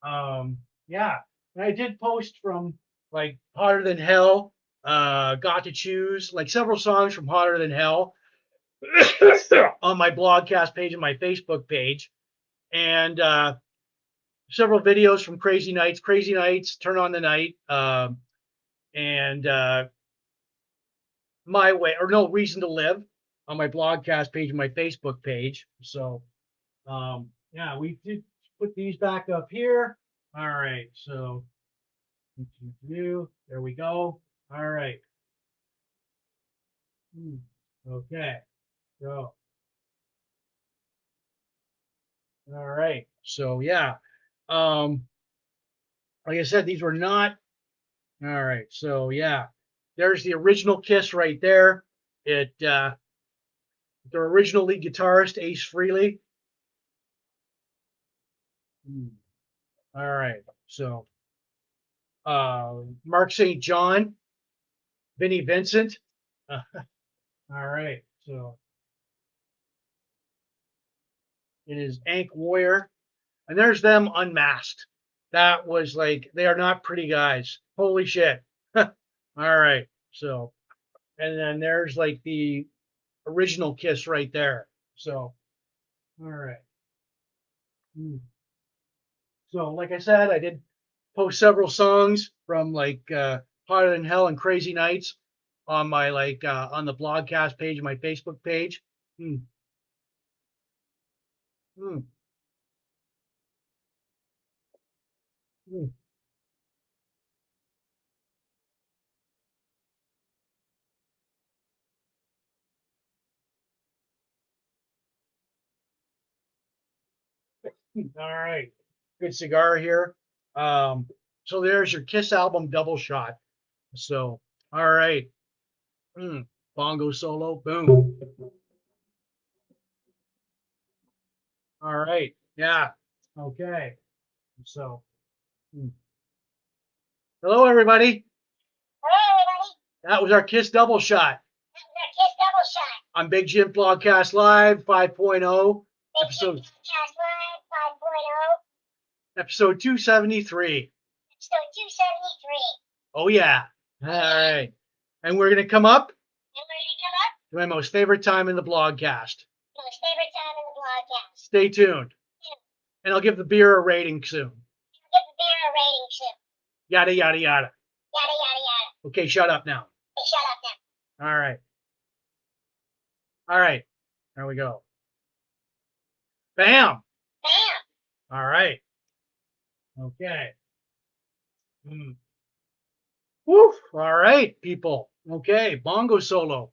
yeah. And I did post from like Hotter Than Hell, Got to Choose, like several songs from Hotter Than Hell on my blogcast page and my Facebook page. And several videos from Crazy Nights, Turn On the Night, and My Way, or No Reason to Live on my blogcast page and my Facebook page. So, yeah, we did put these back up here. All right, so there we go. All right. Okay, so all right, so yeah, like I said, these were not all right. So yeah, there's the original Kiss right there. Their original lead guitarist Ace Frehley. All right, so Mark St. John, Vinnie Vincent. All right, so it is Ank Warrior, and there's them unmasked. That was like, they are not pretty guys. Holy shit. All right, so, and then there's like the original Kiss right there. So, all right. So, like I said, I did post several songs from like Hotter Than Hell and Crazy Nights on my on the blogcast page and my Facebook page. Hmm. Hmm. Hmm. All right. Good cigar here. Um, so there's your Kiss album double shot. So, all right. Mm. Bongo solo. Boom. All right. Yeah. Okay. So, hello, everybody. Hello, everybody. That was our Kiss double shot. That was our Kiss double shot. On Big Jim Blogcast Live 5.0, Big Jim episode Blogcast Live 5.0, episode 273. episode 273. Oh yeah. All right. And we're gonna come up And we're going to come up to my most favorite time in the blogcast. to his favorite time in the blogcast. Stay tuned. And I'll give the beer a rating soon. Give the beer a rating soon. Yada yada yada. Yada, yada, yada. Okay, shut up now. Hey, shut up now. All right. All right. There we go. Bam. Bam. All right. Okay. Woof. All right, people. Okay, bongo solo.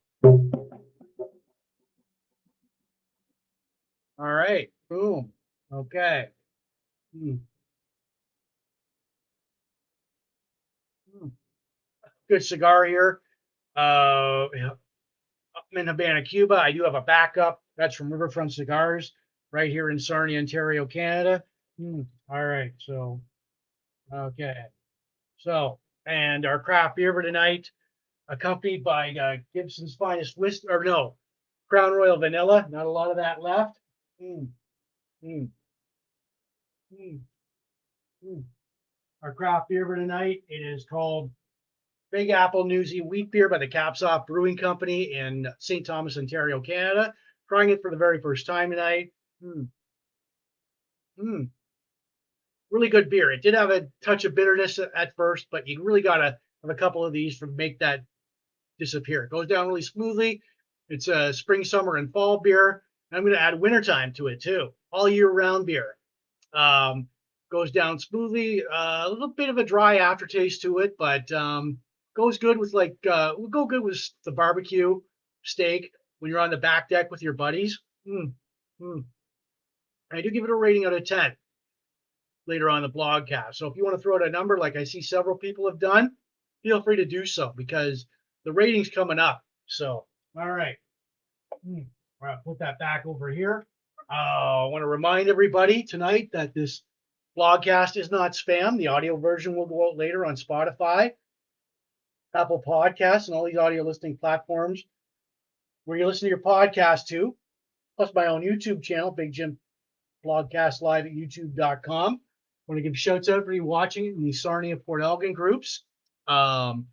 All right, boom. Okay. Mm, mm. Good cigar here. Yeah, I'm in Havana, Cuba. I do have a backup. That's from Riverfront Cigars, right here in Sarnia, Ontario, Canada. All right, so okay, so and our craft beer for tonight, accompanied by Gibson's Finest Whiskey, or no, Crown Royal Vanilla. Not a lot of that left. Mm, mm, mm, mm. Our craft beer for tonight, it is called Big Apple Newsy Wheat Beer by the Caps Off Brewing Company in St. Thomas, Ontario, Canada. Trying it for the very first time tonight. Mm, mm. Really good beer. It did have a touch of bitterness at first, but you really got to have a couple of these to make that disappear. It goes down really smoothly. It's a spring, summer, and fall beer. I'm going to add wintertime to it too. All year round beer. Goes down smoothly. A little bit of a dry aftertaste to it, but goes good with will go good with the barbecue steak when you're on the back deck with your buddies. Mm, mm. I do give it a rating out of 10 later on the blogcast. So if you want to throw out a number like I see several people have done, feel free to do so because the rating's coming up. So, all right. I'm going to put that back over here. I want to remind everybody tonight that this blogcast is not spam. The audio version will go out later on Spotify, Apple Podcasts, and all these audio listening platforms where you listen to your podcast to, plus my own YouTube channel, Big Jim Blogcast Live at youtube.com. I want to give shouts out for you watching in the Sarnia Port Elgin groups. Um,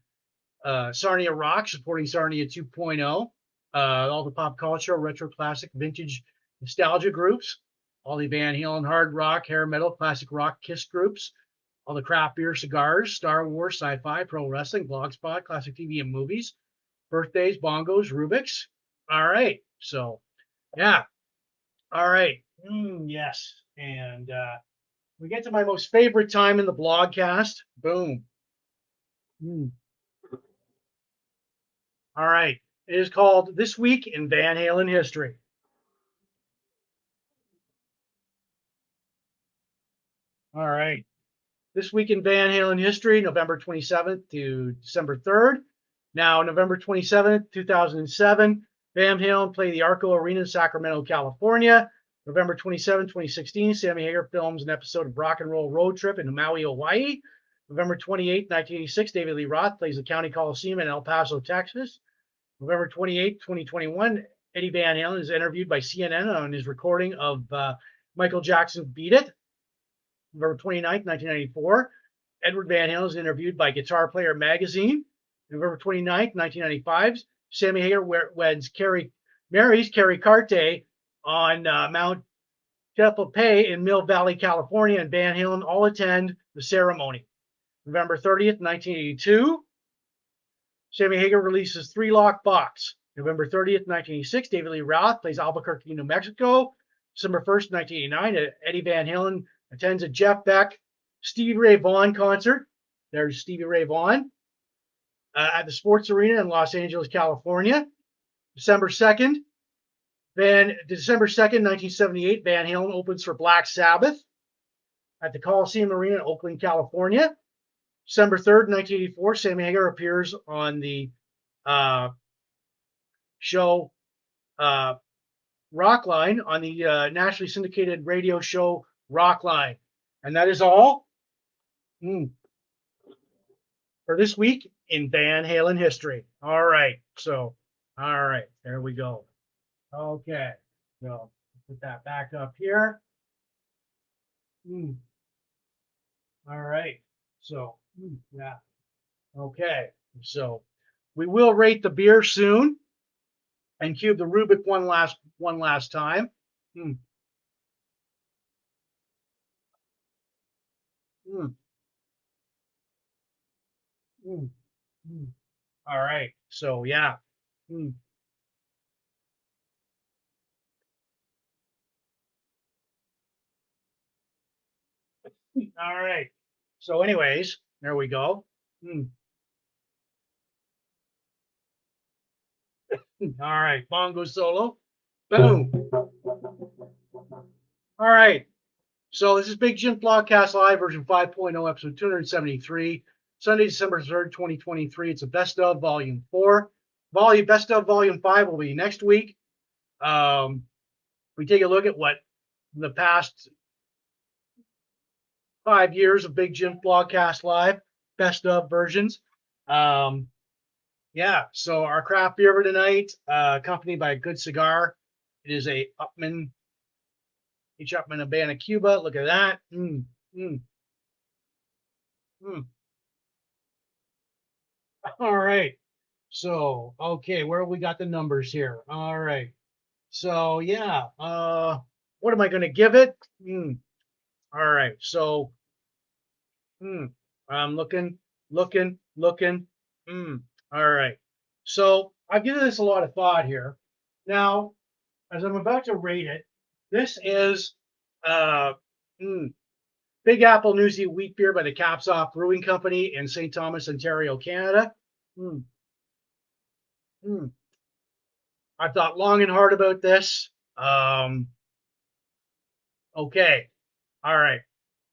Sarnia Rock supporting Sarnia 2.0. All the pop culture, retro, classic, vintage, nostalgia groups. All the Van Halen, hard rock, hair metal, classic rock, Kiss groups. All the craft beer, cigars, Star Wars, sci-fi, pro wrestling, blogspot, classic TV and movies, birthdays, bongos, rubiks. All right, so yeah, all right, yes, and we get to my most favorite time in the blogcast. Boom. Mm. All right. It is called This Week in Van Halen History. All right. This Week in Van Halen History, November 27th to December 3rd. Now, November 27th, 2007, Van Halen played the Arco Arena in Sacramento, California. November 27, 2016, Sammy Hagar films an episode of Rock and Roll Road Trip in Maui, Hawaii. November 28, 1986, David Lee Roth plays the County Coliseum in El Paso, Texas. November 28, 2021, Eddie Van Halen is interviewed by CNN on his recording of Michael Jackson's Beat It. November 29, 1994, Edward Van Halen is interviewed by Guitar Player Magazine. November 29, 1995, Sammy Hagar marries Carrie Carte on Mount Tamalpais in Mill Valley, California, and Van Halen all attend the ceremony. November 30th, 1982, Sammy Hagar releases Three Lock Box. November 30th, 1986, David Lee Roth plays Albuquerque, New Mexico. December 1st, 1989, Eddie Van Halen attends a Jeff Beck, Stevie Ray Vaughan concert. There's Stevie Ray Vaughan at the Sports Arena in Los Angeles, California. December 2nd, 1978, Van Halen opens for Black Sabbath at the Coliseum Arena in Oakland, California. December 3rd, 1984, Sammy Hagar appears on the show Rockline on the nationally syndicated radio show Rockline. And that is all for this week in Van Halen history. All right. So, all right. There we go. Okay. So, put that back up here. All right. So, yeah. Okay. So, we will rate the beer soon and cube the rubick one last time. Mm, mm, mm, mm. All right. So yeah. Mm. All right. So anyways, there we go. Mm. All right, bongo solo. Boom. All right. So this is Big Jims Blogcast Live version 5.0, episode 273, Sunday, December 3rd, 2023. It's a best of volume 4. Best of volume 5 will be next week. We take a look at what the past 5 years of Big Jims Blogcast Live best of versions. Yeah, so our craft beer for tonight, accompanied by a good cigar. It is a Upman, H. Upman Habana Cuba. Look at that. Mm, mm, mm. All right. So, okay, where we got the numbers here? All right. So, yeah, what am I going to give it? All right. So, I'm looking. All right. So, I've given this a lot of thought here. Now, as I'm about to rate it, this is uh, mm, Big Apple Newsy Wheat Beer by the Caps Off Brewing Company in St. Thomas, Ontario, Canada. Mm, mm. I've thought long and hard about this. Okay. All right.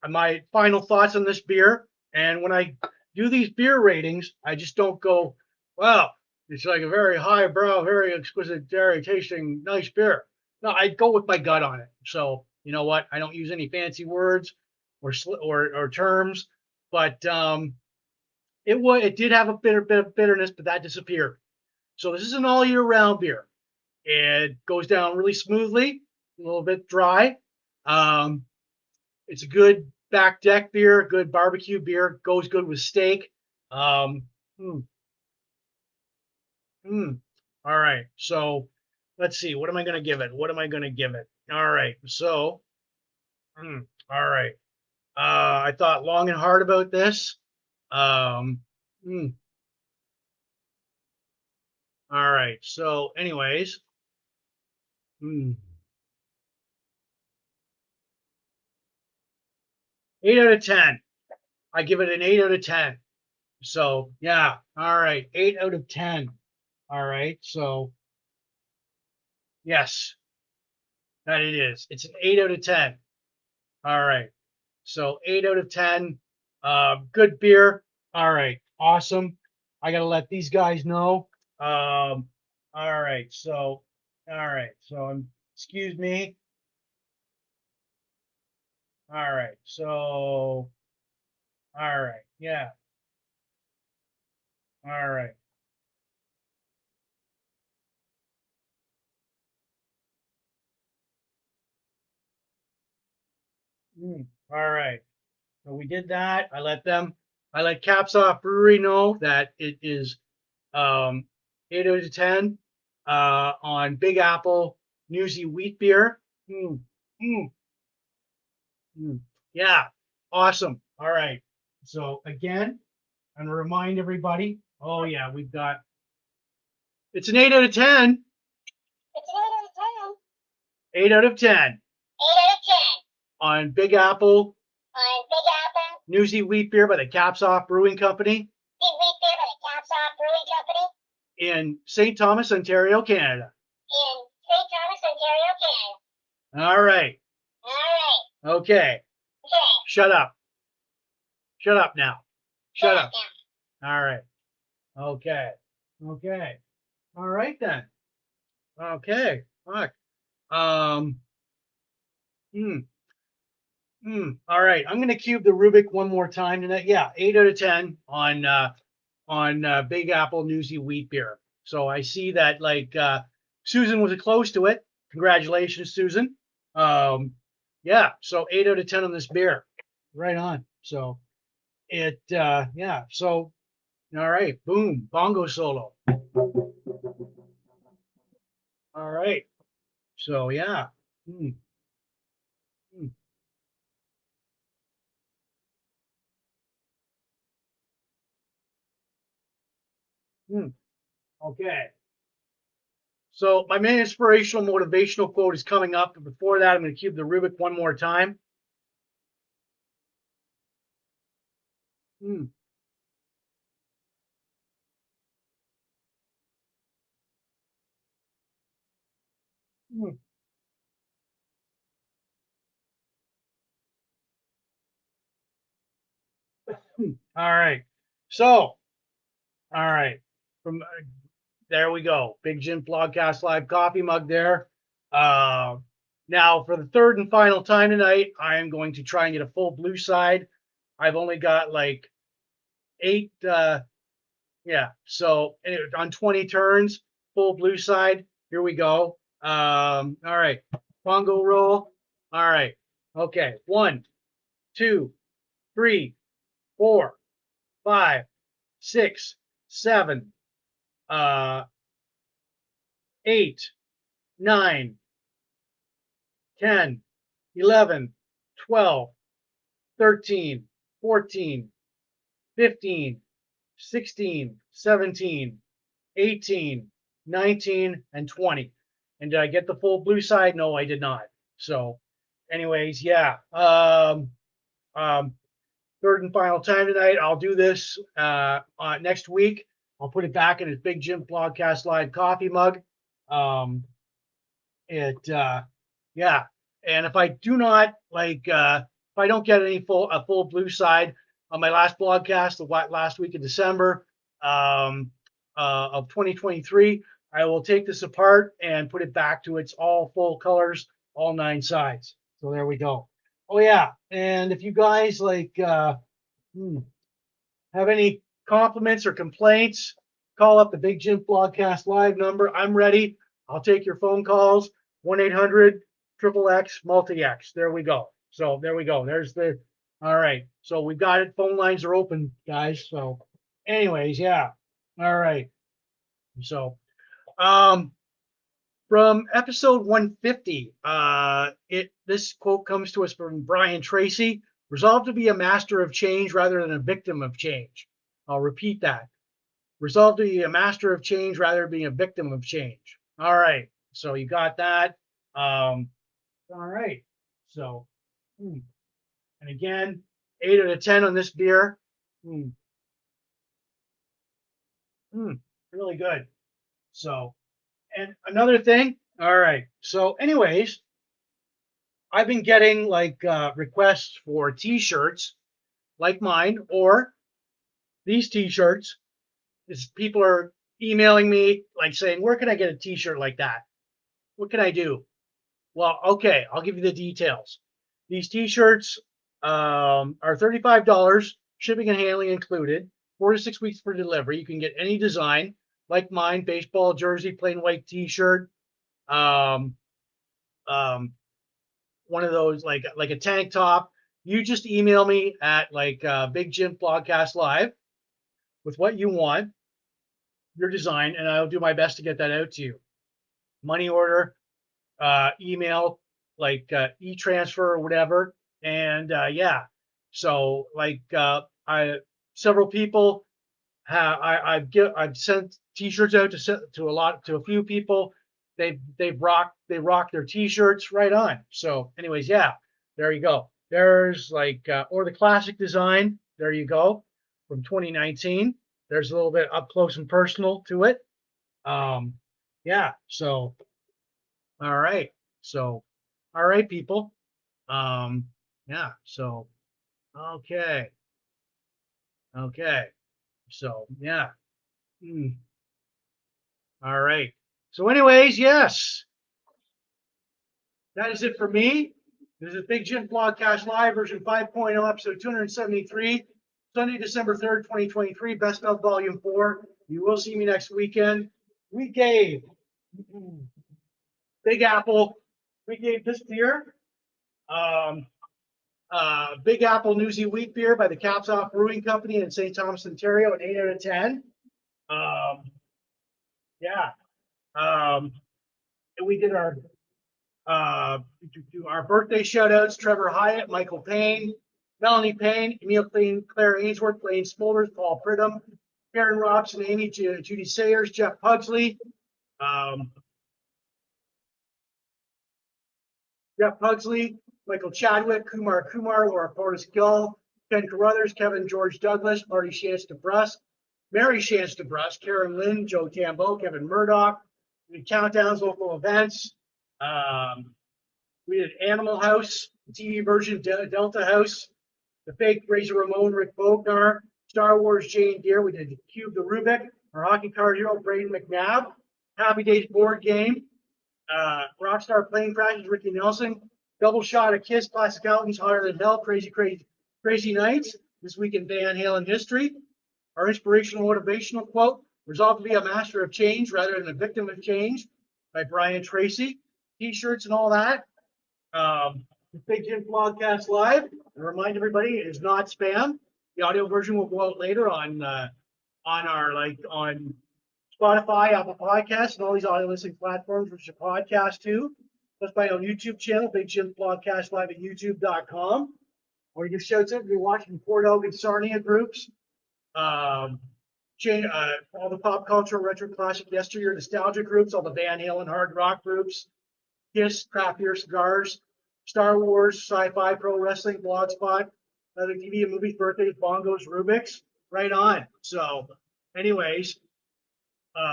My final thoughts on this beer. And when I do these beer ratings, I just don't go, wow, it's like a very highbrow, very exquisite, dairy tasting, nice beer. No, I go with my gut on it. So you know what? I don't use any fancy words or terms, but it did have a bit of bitterness, but that disappeared. So this is an all year round beer. It goes down really smoothly, a little bit dry. Um, it's a good back deck beer, good barbecue beer, goes good with steak. Um, mm, mm. All right, so let's see. What am I going to give it? What am I going to give it? All right, so all right. I thought long and hard about this. Um, mm, all right. So, anyways, mm, 8 out of 10. I give it an 8 out of 10. So yeah, all right, 8 out of 10. All right, so yes, that it is. It's an 8 out of 10. All right, so 8 out of 10. Good beer. All right, awesome. I gotta let these guys know. All right, so excuse me. All right, so all right, yeah, all right. All right. So we did that. I let Caps Off Brewery know that it is 8 out of 10 on Big Apple Newsy Wheat Beer. Mm, mm, mm. Yeah, awesome. All right. So again, I'm gonna remind everybody. Oh yeah, we've got. It's an 8 out of 10. It's an 8 out of 10. 8 out of 10 8 out of 10 on Big Apple on Big Apple. Newsy Wheat Beer by the Caps Off Brewing Company Big Wheat Beer by the Caps Off Brewing Company in St. Thomas, Ontario, Canada. in St. Thomas, Ontario, Canada. All right. All right. Okay. Okay. Shut up. Shut up now. Shut up. Now. All right. Okay. Okay. All right then. Okay. Fuck. Um. Hmm. All right. I'm gonna cube the rubick one more time tonight. Yeah, 8 out of 10 on Big Apple Newsy Wheat Beer. So I see that like Susan was close to it. Congratulations, Susan. Yeah. So 8 out of 10 on this beer. Right on. So yeah. So all right. Boom. Bongo solo. All right. So yeah. Mm, mm, mm. Okay. So my main inspirational motivational quote is coming up, but before that, I'm going to cube the Rubik one more time. Mm, All right. So, all right. From there we go. Big Jims Blogcast Live coffee mug there. Uh, Now, for the third and final time tonight, I am going to try and get a full blue side. I've only got like 8. Yeah. So on 20 turns, full blue side. Here we go. All right. Bongo roll. All right. Okay. 1, 2, 3, 4, 5, 6, 7, 8, 9, 10, 11, 12, 13, 14, 15, 16, 17, 18, 19, and 20. And did I get the full blue side? No, I did not. So, anyways, yeah. Um, Third and final time tonight. I'll do this next week. I'll put it back in his Big Jims Blogcast Live coffee mug. Yeah. And if I do not if I don't get a full blue side on my last blogcast, the last week of December of 2023, I will take this apart and put it back to its all full colors, all 9 sides. So there we go. Oh yeah, and if you guys have any compliments or complaints, call up the Big Jims Blogcast Live number. I'm ready. I'll take your phone calls. 1-800-XXX multi-X. There we go. So there we go. There's the. All right. So we got it. Phone lines are open, guys. So, anyways, yeah. All right. So, from episode 150, this quote comes to us from Brian Tracy. Resolve to be a master of change rather than a victim of change. I'll repeat that. Resolve to be a master of change rather than being a victim of change. All right. So you got that. All right. So, and again, 8 out of 10 on this beer. Really good. So, and another thing. All right. So, anyways, I've been getting requests for T-shirts like mine, or these T-shirts. Is people are emailing me saying, "Where can I get a T-shirt like that? What can I do?" Well, okay, I'll give you the details. These T-shirts are $35, shipping and handling included. 4 to 6 weeks for delivery. You can get any design like mine: baseball jersey, plain white T-shirt, um, um, one of those like a tank top. You just email me at Big Jims Blogcast Live with what you want, your design, and I'll do my best to get that out to you. Money order, email, e-transfer or whatever. And yeah, so I several people I've sent T-shirts out to a few people. They rock their T-shirts right on. So anyways, yeah, there you go. There's or the classic design. There you go, from 2019. There's a little bit up close and personal to it. Yeah. So all right. So all right, people. Yeah. So okay. Okay. So yeah. Mm. All right. So, anyways, yes, that is it for me. This is Big Jims Blogcast Live version 5.0, episode 273, Sunday, December 3rd, 2023, Best of Volume 4. You will see me next weekend. We gave Big Apple, we gave this beer, Big Apple Newsy Wheat Beer by the Caps Off Brewing Company in St. Thomas, Ontario, an 8 out of 10. Yeah. And we did our birthday shout outs: Trevor Hyatt, Michael Payne, Melanie Payne, Emil Clean, Claire Ainsworth, Blaine Smolders, Paul Pridham, Karen Robson, Amy, Judy Sayers, Jeff Pugsley, um, Michael Chadwick, Kumar, Laura Portis Gill, Ken Carruthers, Kevin George Douglas, Marty Chance DeBrus, Mary Chance DeBrus, Karen Lynn, Joe Tambo, Kevin Murdoch, the countdowns, local events. We did Animal House, TV version, Delta House, the fake Razor Ramon, Rick Bognar, Star Wars, Jane Deere. We did Cube the Rubick, our hockey card Hero-Brayden McNabb, Happy Days board game, Rockstar Plane Crashes, Ricky Nelson, Double Shot of Kiss, Classic Outings, Hotter Than Hell, Crazy Nights, This Week in Van Halen History, our inspirational motivational quote, resolve to be a master of change rather than a victim of change, by Brian Tracy, t-shirts and all that. The Big Jims Blogcast Live. And remind everybody, it is not spam. The audio version will go out later on on Spotify, Apple Podcasts, and all these audio listening platforms, which is a podcast too. Plus my own YouTube channel, Big Jims Blogcast Live at YouTube.com. Or you can shout out if you're watching Port Elgin Sarnia groups. All the pop culture, retro classic yesteryear nostalgia groups, all the Van Halen hard rock groups, Kiss, Craft Beer Cigars, Star Wars, Sci-Fi, Pro Wrestling, Blogspot, other TV and movies, birthdays, bongos, Rubik's, right on. So, anyways,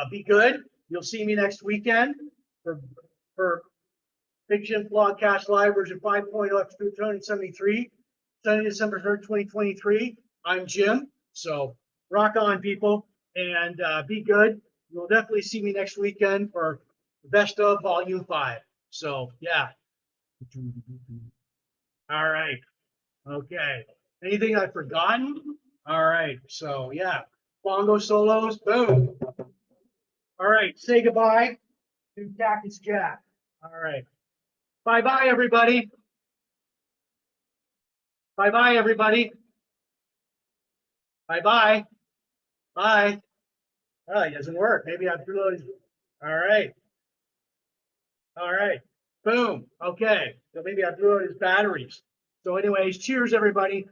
be good. You'll see me next weekend for Big Jims Blogcast Live version 5.0 episode 273, Sunday, December 3rd, 2023. I'm Jim. So rock on, people, and be good. You'll definitely see me next weekend for Best of Volume 5. So, yeah. All right. Okay. Anything I've forgotten? All right. So, yeah. Bongo solos. Boom. All right. Say goodbye to Cactus Jack. All right. Bye-bye, everybody. Bye-bye, everybody. Bye-bye. Bye. Oh, it doesn't work. Maybe I threw those. All right. All right. Boom. Okay. So maybe I blew out his batteries. So anyways, cheers, everybody.